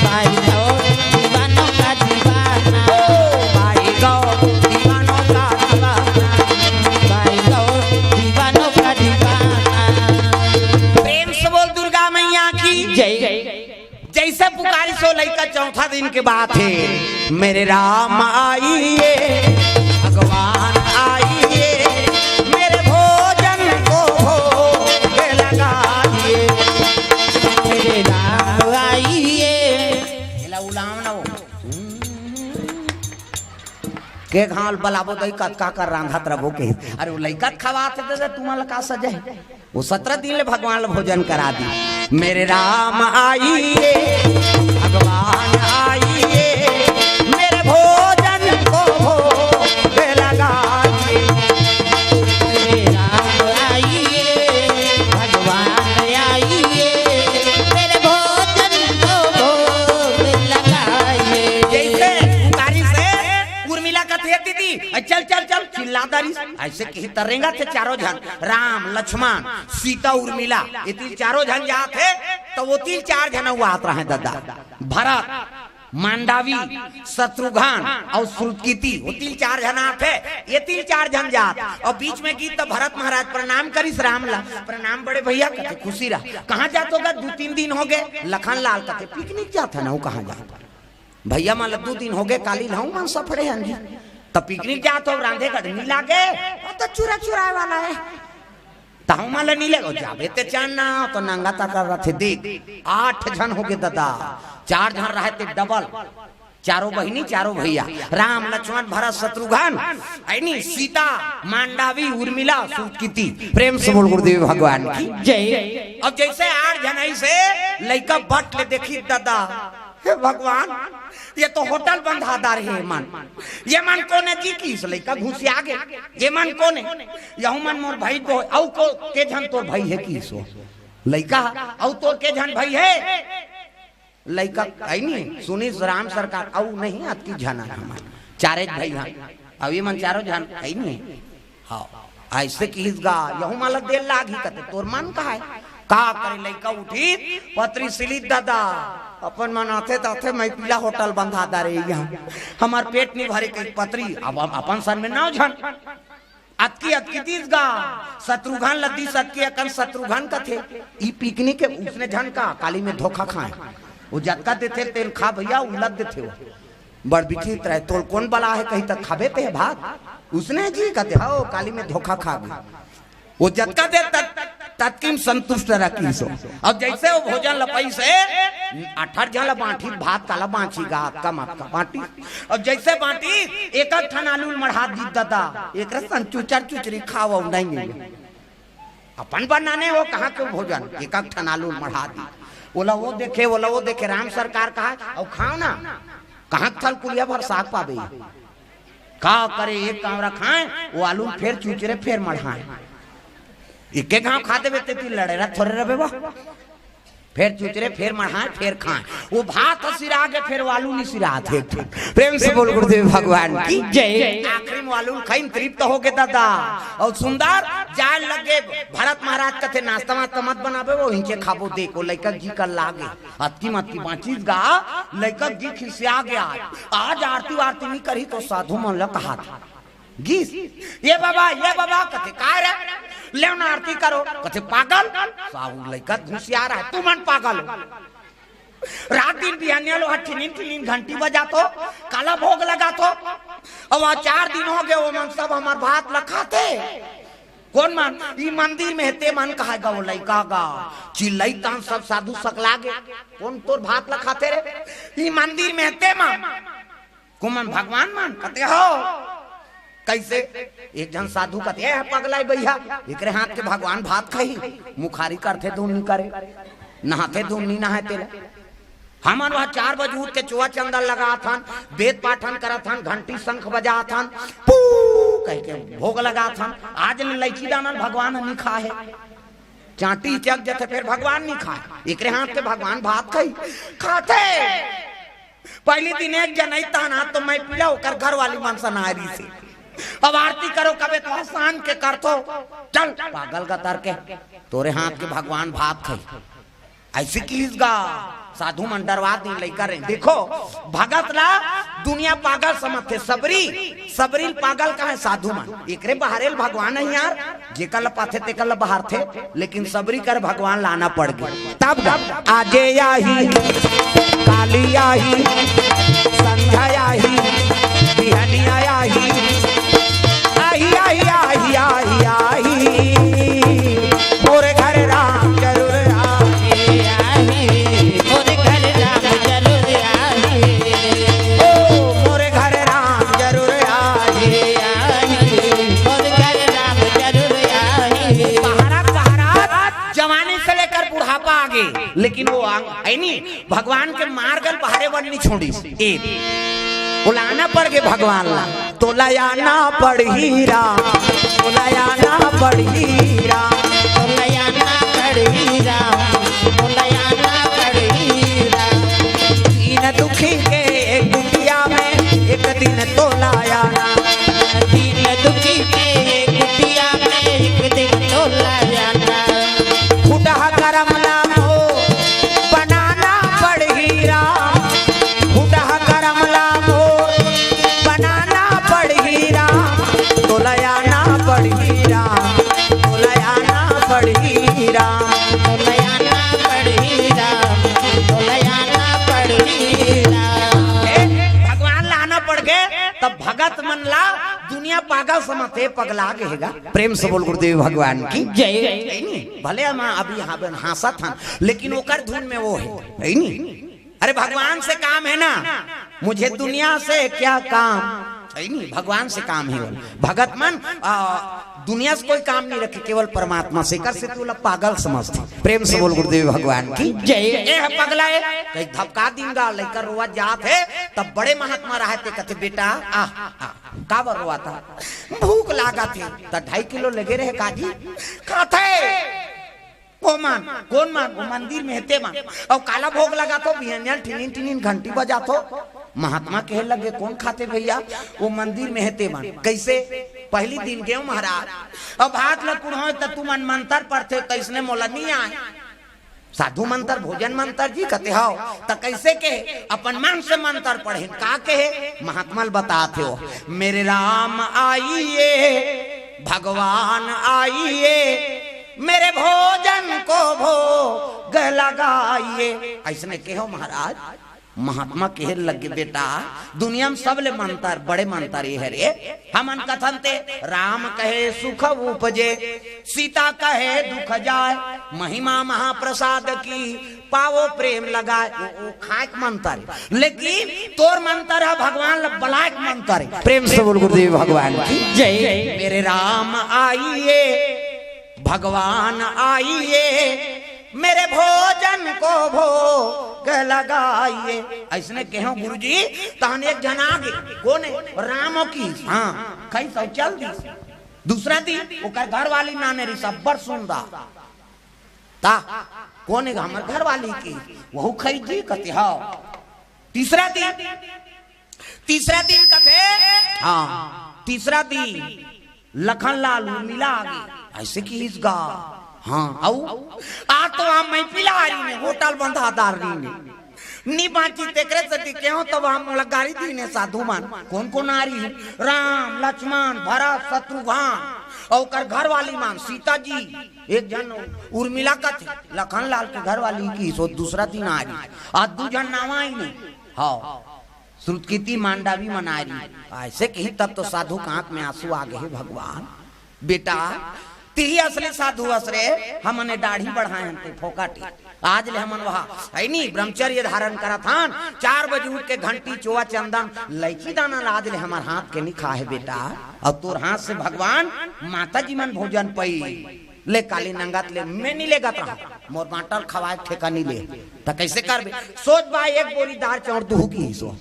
बाई गौर दीवानों का दीवाना बाई गौर दीवानों का दीवाना बाई गौर दीवानों का दीवाना प्रेम से बोल दुर्गा मैया की जय। जैसे पुकारी सो लइका चौथा दिन के बाद है मेरे राम आइए भगवान आइए मेरे भोजन को भोग लगाइए मेरे राम आइए एला उलाम ना हो के घाल बलाबो दई का कर रांधत रबो के अरे वो लइका खवाते दे तुम्हारा का सजे वो 17 दिन ले भगवान ले भोजन करा दी मेरे राम आइए भगवान आइए मेरे भोजन को भोग लगाइए मेरे राम आइए भगवान आइए मेरे भोजन को भोग लगाइए। जैसे तारी से उर्मिला का थे दीदी चल चल चल चिल्लादारी ऐसे कहीं तरेंगा थे चारों जन राम लक्ष्मण सीता उर्मिला ये तीन चारों जन जाते तो वो 3-4 जन हुआ आत रहे दादा भरत मांडवी शत्रुघ्न और श्रुतकीति वो 3-4 जन आते ये 3-4 जन जात और बीच में गीत तो भरत महाराज प्रणाम करिस राम ला प्रणाम बड़े भैया कहते खुशी रहा कहाँ जाते होगा 2-3 दिन हो गए लखन लाल कहते पिकनिक जाता ना वो कहाँ जाता भैया मान 2 दिन हो गए काली लाऊं मन सफड़े हैं जी तो पिकनिक जा तो रांधे का नहीं लागे तो चुरा चुराए वाला है ताऊ माला नहीं लेगो जाबे ते चांदना तो नंगा ताका रथे देख 8 जन हो गए दादा 4 जन रहते डबल चारों बहिनी चारों भैया राम लक्ष्मण भरत शत्रुघ्न ऐनी सीता मांडवी उर्मिला सुकीति प्रेम से बोल गुरुदेव भगवान की जय। अब जैसे 8 जन ऐसे लइका बट ले देखी दादा हे भगवान ये तो होटल बंधादार है ये मन कोने जी की इस लइका घुसी आगे ये मन कोने यहू मन मोर भाई को औ को के जन तोर भाई है की सो लइका औ तोर के जन भाई है लइका आई नहीं सुनी राम सरकार औ नहीं अति जना हमार चारे भाई हां अब ये मन चारों जन आई नहीं हां ऐसे कीस गा यहू माला देल लागी कते तोर मन का है का करे लइका उठी पत्री सिली दादा अपन मनाते ताथे मैं पीला होटल बंधा दा रे यहाँ हमार पेट नहीं भरे कई पत्री अब अपन सर में ना झन अतकी तीस गा शत्रुघ्न लद्दी सतकी अकन शत्रुघ्न का थे ई पिकनिक के उसने झन का काली में धोखा खाए वो जतका देते तेल खा भैया उलट देते हो बड़ बिठी तरह तोल कौन बला है कहीं तक खाबे ते भात उसने जी कहते हो काली में धोखा खा गई वो जतका दे तत्किम संतुष्ट रखी सो अब जैसे वो भोजन लपई से 18 जन बांटी भात काला बांची गा का मत का बांटी अब जैसे बांटी एक ठन आलू मढ़ा दी दादा एक रसन चुचरी खाओ नहीं अपन बनाने वो कहाँ के भोजन एक ठन आलू मढ़ा दी बोला वो देखे राम सरकार कहा और खाओ ना कहाँ थल कुलिया भर साग पाबे का करे एक कामरा खाए वो आलू फिर चुचरे फिर मढ़ाए इके गांव खाते बेते ती लड़े रहा थोड़े रहे बा फिर चुचरे फिर मढ़ाए फिर खाए वो भात सिरा के फिर वालू नहीं सिरा थे प्रेम से बोल गुरुदेव भगवान की जय। आखिरी में वालू खाई तृप्त हो गए दादा और सुंदर जाए लगे भरत महाराज कथे नाश्ता वास्ता मत बनावे वो हिंचे खाबो देखो लइका जी कर लागे अतकी मतकी बांचीस गा लइका जी खिसिया गया आज आरती वारती नहीं करी तो साधु मन ला कहा था गीस ये बाबा कथे काय रे ले ना आरती करो कथे पागल साहू लइका घुसिया रहा है तू मन पागल रात दिन बिहानिया लो ठिनिन घंटी बजा तो काला भोग लगा तो अब 4 दिन हो गए वो मन सब हमार भात लखाते कौन मन ई मंदिर में हेते मन कहेगा वो लइका गा चिल्लाई तान सब साधु सकला गे कौन तोर भात लखाते रे ई मंदिर में हेते मन कुमन भगवान मन कहते हो कैसे एक जन साधु कहते है पगलाई भैया एकरे हाथ के भगवान भात खाई मुखारी करते धून नहीं करे नहाते धून नहीं नहाते हमन वहाँ 4 बजे उठ के चुआ चंदन लगा था वेद पाठन करा था घंटी शंख बजा था पू कह के भोग लगा था आज लैची दाना भगवान नहीं खाए चाटी चक जते फिर भगवान नहीं खाए एकरे हाथ के भगवान भात खाई खाते पहले दिन एक जन ना तो मैं पीला होकर घर वाली मनसा नारी से अब आरती करो कबे तो आसान के कर तो चल पागल का तर के तोरे हाथ के भगवान भात खाई ऐसे कीस गा साधु मन डरवा दी लइका रे देखो भगत ला दुनिया पागल समझते सबरी पागल का है साधु मन एकरे बहारेल भगवान है यार जेकल पाथे तेकल बाहर थे लेकिन सबरी कर भगवान लाना पड़ गया तब आजे आही काली आही संध्या आही बिहनिया आही मोरे घर राम जरूर मोरे घर राम जरूर है नहीं भगवान के मार गल बाहरे वन नहीं छोड़ी एक बुलाना पड़ गए भगवान ला तो लयाना पड़ हीरा तो लयाना पड़ हीरा तो लयाना पड़ हीरा तो लयाना पड़ हीरा दीन दुखी के एक दुनिया में एक दिन तो लायाना दीन दुखी के कुटिया में एक दिन तो लायाना खुदा करम नाम हो बनाना पड़ हीरा खुदा करम नाम हो बनाना पड़ हीरा तो लयाना पड़ हीरा तो लयाना पड़ हीरा तो लयाना पड़ हीरा तो लयाना पड़ हीरा भगवान लाना पड़ गए तब भगत मन ला दुनिया पागल समझते पगला गएगा प्रेम से बोल गुरुदेव भगवान की जय भले हम अभी यहाँ पे हंसा था लेकिन ओकर धुन में वो है नहीं अरे भगवान से काम है ना मुझे दुनिया से क्या काम है नहीं भगवान से काम है भगत मन दुनिया से कोई काम नहीं रखे केवल परमात्मा से कर से तू पागल समझते प्रेम से बोल गुरुदेव भगवान की जय ए पगला है कहीं धपका देंगा लेकर रोआ जात है तब बड़े महात्मा रहे थे कहते बेटा का बर रोआ था भूख लागा थे तो 2.5 किलो लगे रहे काजी खाते वो मान कौन मान वो मंदिर में हेते मान और काला भोग लगा तो बिहनियल टिनिन टिनिन घंटी बजा तो महात्मा कहे लगे कौन खाते भैया वो मंदिर में हेते मान कैसे पहली दिन गए महाराज अब भात लकुड़ हो तो तू मन मंत्र पढ़ते कैसने मोला नहीं आए साधु मंत्र भोजन मंत्र जी कहते हो तो कैसे के अपन मन से मंत्र पढ़े का कहे महात्मा बताते हो मेरे राम आइए भगवान आइए मेरे भोजन को भोग लगाइए ऐसने कहो महाराज महात्मा कहे लगे बेटा दुनिया में सब ले मंत्र बड़े मंत्र ये है रे हमन कथन ते राम कहे सुख उपजे सीता कहे दुख जाए महिमा महाप्रसाद की पावो प्रेम लगाए वो खाक मंत्र लेकिन तोर मंत्र है भगवान बलाक मंत्र प्रेम से बोल गुरुदेव भगवान की जय मेरे राम आइए भगवान आइए मेरे भोजन को भोग लगाइए ऐसने कहो गुरुजी तहन एक जना आगे कौन है राम की हाँ कहीं सब चल दी दूसरा दिन ओकर घर वाली नाने री सब्बर सुंदा ता कौन है हमर घर वाली की वहु खई जी कहते हां तीसरा दिन कहते हाँ तीसरा दिन लखन लाल मिला आगे ऐसे की इस गा हाँ आओ आ तो हम मैं पिलारी ने होटल बंधा दारनी ने नी बाकी तेकरे सती क्यों तब हम गाड़ी दी ने साधु मान कौन आ रही राम लक्ष्मण भरत शत्रुघ्न और कर घर वाली मान सीता जी एक जन उर्मिला का थी लखन लाल के घर वाली की सो दूसरा दिन आ रही आज दू जन नावा ही नहीं हाँ श्रुतकीर्ति मांडा भी मना रही ऐसे कही तब तो साधु का आंख में आंसू आ गए भगवान बेटा तिही असली साधु असरे हमने दाढ़ी बढ़ाए थे फोकाटी आज ले हमन वहा है नहीं ब्रह्मचर्य धारण करा था 4 बजे उठ के घंटी चोआ चंदन लैची दाना लाद ले हमार हाथ के नहीं खा है बेटा और तोर हाथ से भगवान माता जी मन भोजन पई ले काली नंगत ले मैं नहीं लेगा था मोर बाटल खवाए ठेका नहीं ले तो कैसे करबे सोच बा एक बोरी दाल चाउर दूह की सो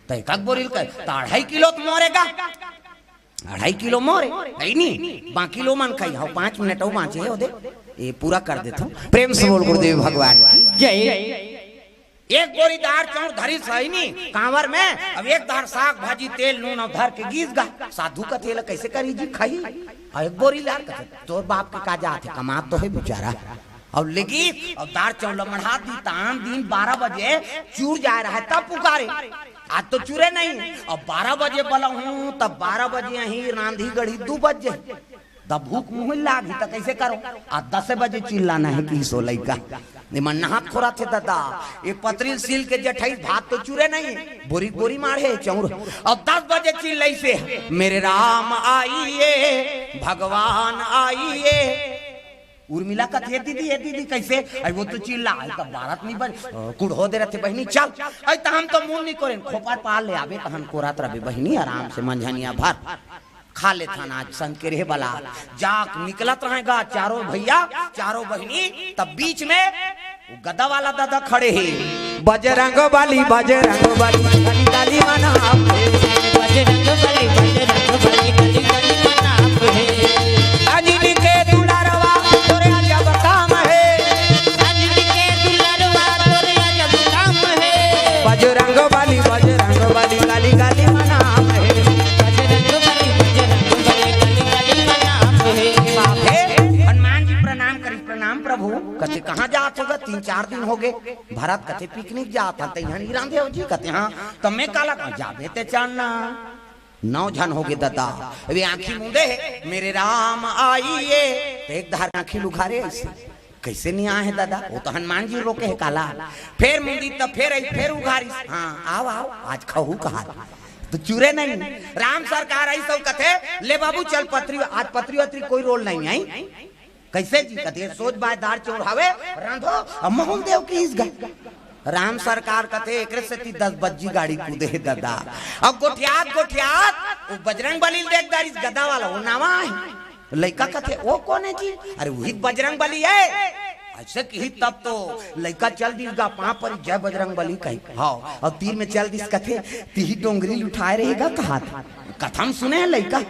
तय कक बोरी कर 2.5 किलो तो मोरेगा 2.5 किलो मोरे नहीं बाकी लो मन खाई हो 5 मिनट हो बाँचे है दे ये पूरा कर देता हूँ प्रेम से बोल गुरुदेव भगवान की जय एक बोरी दार चाउर धरी सही नहीं कांवर में अब एक दार साग भाजी तेल नून और धर के गीस गा साधु का तेल कैसे करी जी खाई एक बोरी लार तोर बाप के का जाते कमात तो है बेचारा और लेकिन अब दार चाउर मढ़ा दी तान दिन 12 बजे चूर जा रहा है तब पुकारे आज तो चूरे नहीं अब 12 बजे बोला हूँ तब 12 बजे यही रांधी गढ़ी 2 बजे तब भूख मुँह लागी तो कैसे करो आज 10 बजे चिल्लाना है कि सो लइका निमन नहात खोरा थे दादा ये पतरी सील के जठाई भात तो चूरे नहीं बोरी बोरी मारे चाउर अब 10 बजे चिल्लाई से मेरे राम आइए भगवान आइए उर्मिला का थे दीदी कैसे अरे वो तो चिल्ला तब भारत नहीं बन कुड़ो दे रहे थे बहनी चल अरे तो हम तो मुंह नहीं करें खोपार पाल ले आवे तो हम कोरात रहे बहनी आराम से मंझनिया भर खा ले था आज संग के रहे बला जाक निकलत रहेगा चारों भैया चारों बहनी तब बीच में वो गदा वाला दादा खड़े है बजरंग बाली काली काली मना बजरंग बली गली गली मनाप है अजित के दुलारवा तोरे जब काम है अजित के दुलारवा तोरे जब काम है बजरंग बाली काली काली मना बजरंग बली गली गली मनाप है हनुमान जी प्रणाम प्रभु कते कहाँ जात होगा 3-4 दिन हो गए भारत कते पिकनिक जात हते यहाँ रांधे हो जी कते हाँ तो मैं काला जाबे ते चालना 9 जन हो गए दादा अभी आंखी मुंदे है मेरे राम आइए तो एक धार आंखी लुघारे ऐसे कैसे नहीं आए है दादा वो तो हनुमान जी रोके है काला फिर मुंदी तब फिर उघारी हाँ आओ आज खहू कहा तो चूरे नहीं राम सरकार आई सब कथे ले बाबू चल पत्री आज पत्री वत्री कोई रोल नहीं आई कैसे जी कथे सोच बाय दार चौरावे रांधो अम्मा देव की इस गए राम सरकार कथे एक से 10 बज्जी गाड़ी कूदे दादा अब गोठियात वो बजरंग बली देख दार इस गदा वाला वो नावा है लड़का कथे वो कौन है जी अरे वही बजरंग बली है ऐसे की तब तो लड़का चल दीगा पां पर जय बजरंग बली कही हाँ और तीर में चल दिस कथे ती डोंगरी उठाए रहेगा कहा था कथम सुने हैं लड़का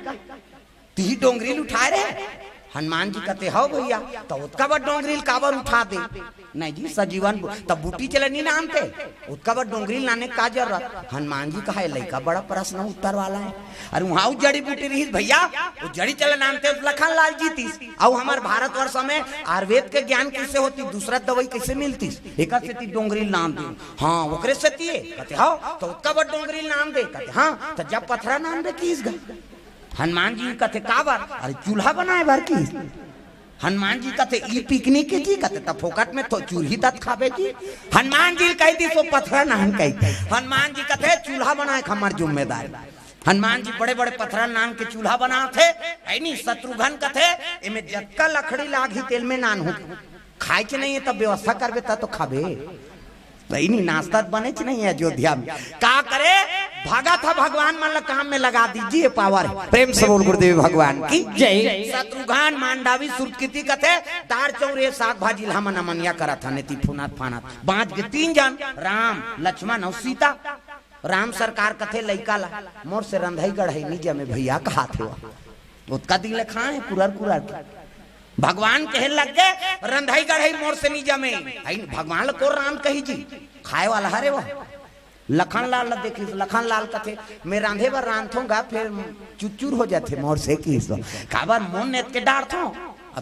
ती डोंगरी उठाए रहे हनुमान जी कहते हो भैया तो उसका बड़ डोंगरी काबर उठा दे नहीं जी सजीवन तब बूटी चले नहीं नामते उसका बड़ डोंगरी लाने का जरूरत हनुमान जी कहा लड़का बड़ा प्रश्न उत्तर वाला है अरे वहां जड़ी बूटी रही भैया वो जड़ी चले नामते लखन लाल जी तीस और हमारे भारतवर्ष में आयुर्वेद के ज्ञान कैसे होती दूसरा दवाई कैसे मिलती एक से डोंगरी नाम दे हाँ ओकरे से कहते हो तो उसका बड़ डोंगरी नाम दे कहते हाँ तो जब पथरा नाम दे किस गए हनुमान जी कहते काबर अरे चूल्हा बनाए भर की हनुमान जी कहते ई पिकनिक के जी कहते तब फोकट में तो चूल्ही तक खावे जी हनुमान जी कहती तो पथरा नाम कहते हनुमान जी कहते चूल्हा बनाए हमार जिम्मेदार हनुमान जी बड़े बड़े पथरा नाम के चूल्हा बनाते नहीं शत्रुघ्न कहते इमे जक्का लकड़ी लागी तेल में नान हो खाए के नहीं है तब व्यवस्था करबे तो खाबे वही नहीं नाश्ता बने नहीं है अयोध्या में का करे भागा था भगवान मान काम में लगा दीजिए पावर प्रेम से बोल गुरुदेव भगवान की जय शत्रुघ्न मांडावी सुरकृति कथे तार चौरे साग भाजी हमन अमनिया करा था नेति फुनात फानात बाँच के 3 जन राम लक्ष्मण और सीता राम सरकार कथे लइका ला मोर से रंधई गढ़ई निज में भैया कहा थे उसका दिल खाए कुरर भगवान कहे लग गए रंधाई गढ़ई मोर से नीजा में भगवान को राम कही जी खाए वाला हरे वो लखन लाल देखी लखन लाल कथे मैं रांधे बार रांधूंगा फिर चुचुर हो जाते मोर से की काबर मोन नेत के डार थो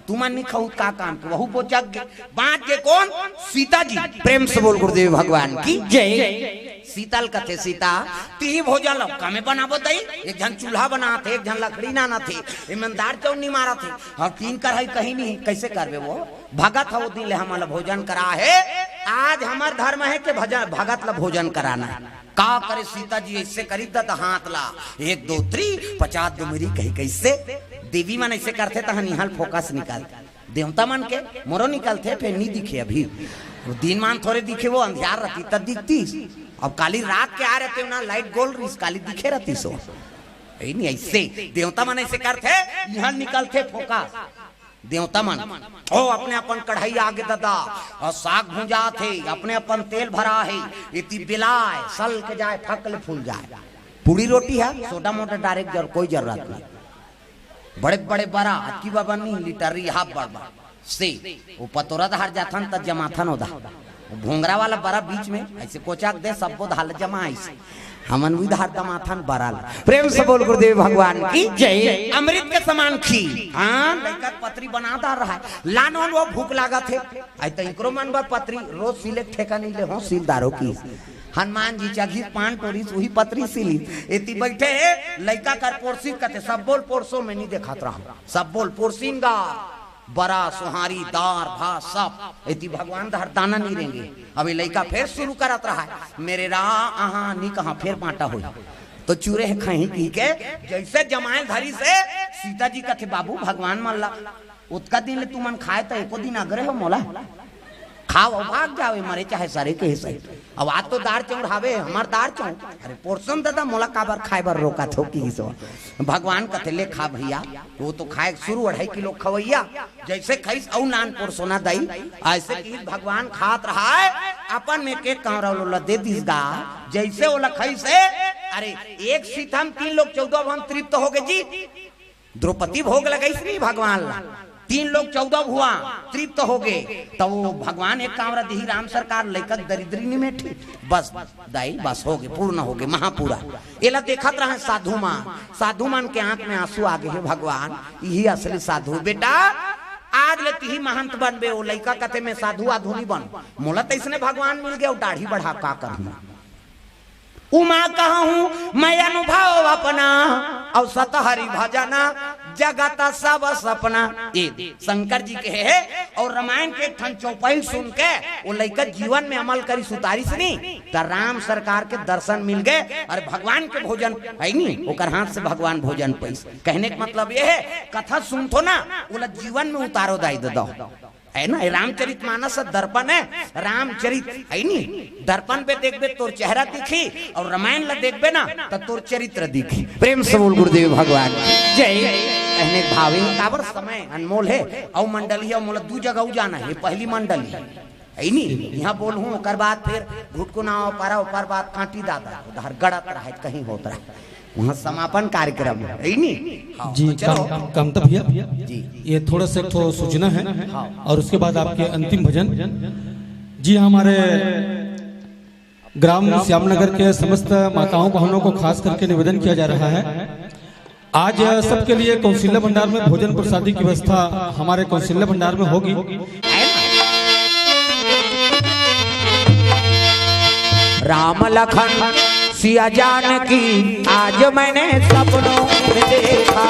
तू मन नहीं खाऊ का काम के वहू पोचक गे बाँच के कौन सीता जी प्रेम से बोल गुरुदेव भगवान की जय सीतल कथे सीता ती भोजन लौका में बनाबो दई एक जन चूल्हा बनाते एक जन लकड़ी ना थे ईमानदार चौनी मारा थे और 3 कढ़ाई कहीं नहीं कैसे करबे वो भगत हो दिन ले हमारा भोजन करा है आज हमार धर्म है कि भगत ला भोजन कराना का करे सीता जी ऐसे करी तो हाथ ला 1 2 3 50 डुमरी कही कैसे देवी मन ऐसे करते तो निहल फोकस निकाल देवता मन के मोरो निकलते फिर नहीं दिखे अभी दिन मान थोड़े दिखे वो अंधियार रहती तब दिखती अब काली रात के आ रहते ना लाइट गोल रही काली दिखे रहती सो नहीं ऐसे देवता मन ऐसे करते यहाँ निकलते फोकस देवता मन ओ अपने अपन कढ़ाई आगे दादा और साग भुंजा थे अपने अपन तेल भरा है इतनी बिलाए सल के जाए फकले फूल जाए पूरी रोटी है छोटा मोटा डायरेक्ट कोई जरूरत नहीं बड़े बड़े बड़ा की बाबा नहीं लीटर हाफ बड़ा से वो पतोरा धार जाथन तब जमाथन होदा भोंगरा वाला बड़ा बीच में ऐसे कोचाक दे सबको धाल जमा ऐसे हमन भी धार दमाथन बराल प्रेम से बोल गुरुदेव भगवान की जय अमृत के समान खी हाँ लड़का पत्री बनाता रहा लान वो भूख लागा थे आई तो इकरो मन बा पत्री रोज सिले ठेका नहीं ले हो सीलदारों की हनुमान जी चाघी 5 टोरी वही पत्री सिली इति बैठे लड़का कर पोरसी कहते सब बोल पोरसो में नहीं देखा रहा सब बोल पोरसीनगा बड़ा सुहारी दार भात सब इति भगवान धर दाना नहीं रहेंगे अभी लड़का फिर शुरू करत रहा मेरे आहा नहीं कहा फिर बांटा हो तो चूरे है खही की के जैसे जमाए धरी से सीता जी कहते बाबू भगवान मल्ला उसका दिन तू मन खाए तो एको दिन अग्रे हो मोला खाओ भाग जाओ मरे चाहे सारे के हिस्से। अब आज तो दार चौड़ हावे हमार दार चौड़ अरे पोर्शन दादा मोला काबर खाए बर रोका थो की सो भगवान कथे ले खा भैया वो तो खाए शुरू 2.5 किलो खवैया जैसे खाइस औ नान पोर्सोना दई ऐसे की भगवान खात रहा है अपन में के कांवरा दे दिस गा जैसे वो लखाई से अरे एक सीत हम 3 लोग 14 हम तृप्त हो गए जी। द्रौपदी भोग लगाई नहीं भगवान ला 3 लोग 14 हुआ तृप्त हो गए तो वो भगवान एक कांवरा दी राम सरकार लेकर दरिद्री नहीं बैठी बस दाई बस हो गए पूर्ण हो गए महापूरा एला देखत रहे साधु मान के आंख में आंसू आ गए भगवान यही असली साधु बेटा आज लेती ही महंत बनबे वो लड़का कते में साधु आधुनी बन मोला तो इसने भगवान मिल गया दाढ़ी बढ़ा का करना उमा कहा हूँ मैं अनुभव अपना और सतहरी भजना जगत सब सपना ये शंकर जी के है और रामायण के ठन चौपाई सुन के वो लड़का जीवन में अमल करी सुतारी से नहीं तो राम सरकार के दर्शन मिल गए और भगवान के भोजन है नहीं ओकर हाथ से भगवान भोजन पैस कहने का मतलब ये है कथा सुन तो ना वो जीवन में उतारो दाई दो है ना रामचरित मानस दर्पण है रामचरित है नहीं दर्पण पे देखबे तोर चेहरा दिखी और रामायण ला देखबे ना तो तोर चरित्र दिखी। प्रेम से बोल गुरुदेव भगवान जय। कहने भावे काबर समय अनमोल है और मंडली है मोला 2 जगह जाना है पहली मंडली है नहीं यहाँ बोल हूँ ओकर बाद फिर घुटकुना पारा ऊपर बात कांटी दादा उधर गड़त रहा कहीं होता रहा वहाँ समापन कार्यक्रम है नहीं जी कम तो भैया जी ये थोड़ा सा तो सूचना है और उसके बाद आपके अंतिम भजन जी हमारे ग्राम श्यामनगर के समस्त माताओं बहनों को खास करके निवेदन किया जा रहा है आज सबके लिए कौशल्या भंडार में भोजन प्रसादी की व्यवस्था हमारे कौशल्या भंडार में होगी। राम लखन सिया जानकी आज मैंने सपनों में देखा।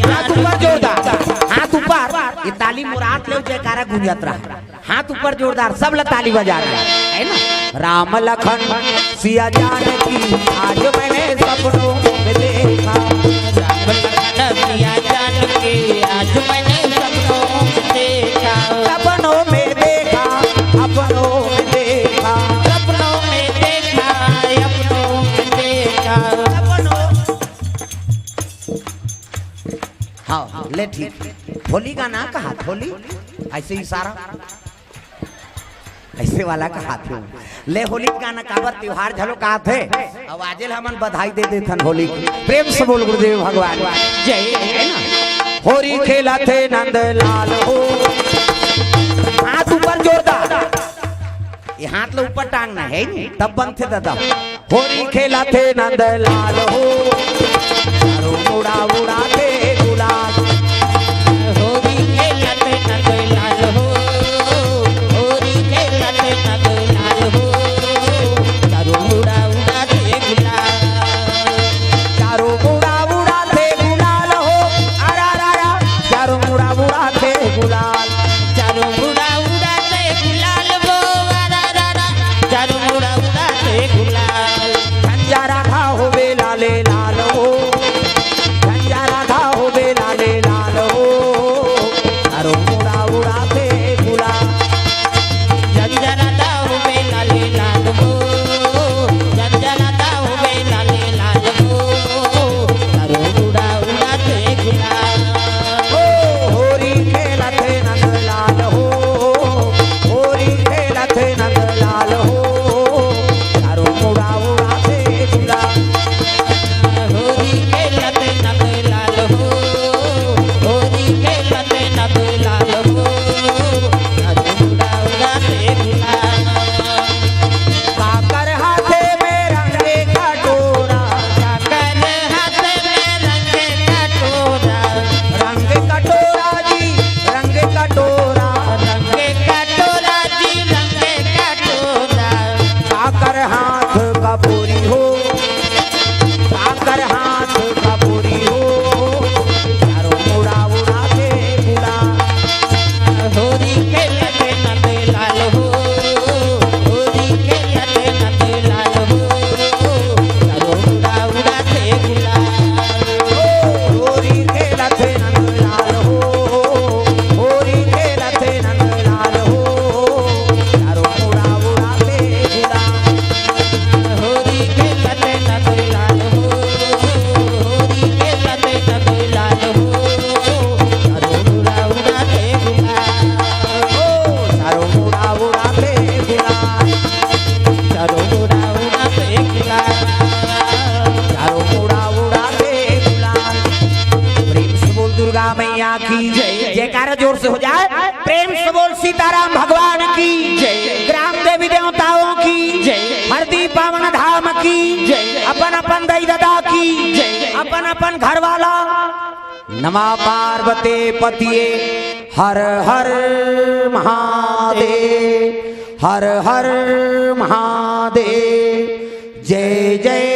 हाथ ऊपर जोरदार हाथ ऊपर ये ताली मुराद ले जयकारा गूंजत रहा हाथ ऊपर जोरदार सब ला ताली बजा रहा है ना। राम लखन सिया जानकी आज मैंने सपनों में देखा। राम लखन सिया जानकी आज मैंने सपनों में देखा। सपनों में देखा अपनों में देखा सपनों में देखा अपनों में देखा। हाँ ले ठीक होली का ना कहा होली ऐसे इशारा ऐसे वाला कहा थे ले होली गाना काबर त्योहार झलो कहा थे अब आजेल हमन बधाई दे देथन होली की। प्रेम से बोल गुरुदेव भगवान जय है ना। होरी खेला थे नंद लाल हो हाथ ऊपर जोरदार ये हाथ लो ऊपर टांगना है नहीं तब बनते दादा। होरी खेला थे नंद लाल हो उड़ा उड़ा के गुलाल। होरी खेला थे नंद लाल हो होरी खेला थे नंद लाल हो चारों उड़ा उड़ा के गुलाल। चारों उड़ा उड़ा थे गुलाल हो अरा रा चारों उड़ा उड़ा थे गुलाल। चारों उड़ा उड़ा के गुलाल वो अरा रा चारों उड़ा उड़ा के गुलाल। झंझा राधा हो वे लाले लाल हो झंझा राधा मैया की जय। जयकारा जोर से हो जाए, प्रेम से बोल सीताराम भगवान की जय। ग्राम देवी देवताओं की जय, हरदी पावन धाम की जय, अपन अपन दई दादा की जय, अपन अपन घर वाला। नमः पार्वते पतिये हर हर महादेव, हर हर महादेव, जय जय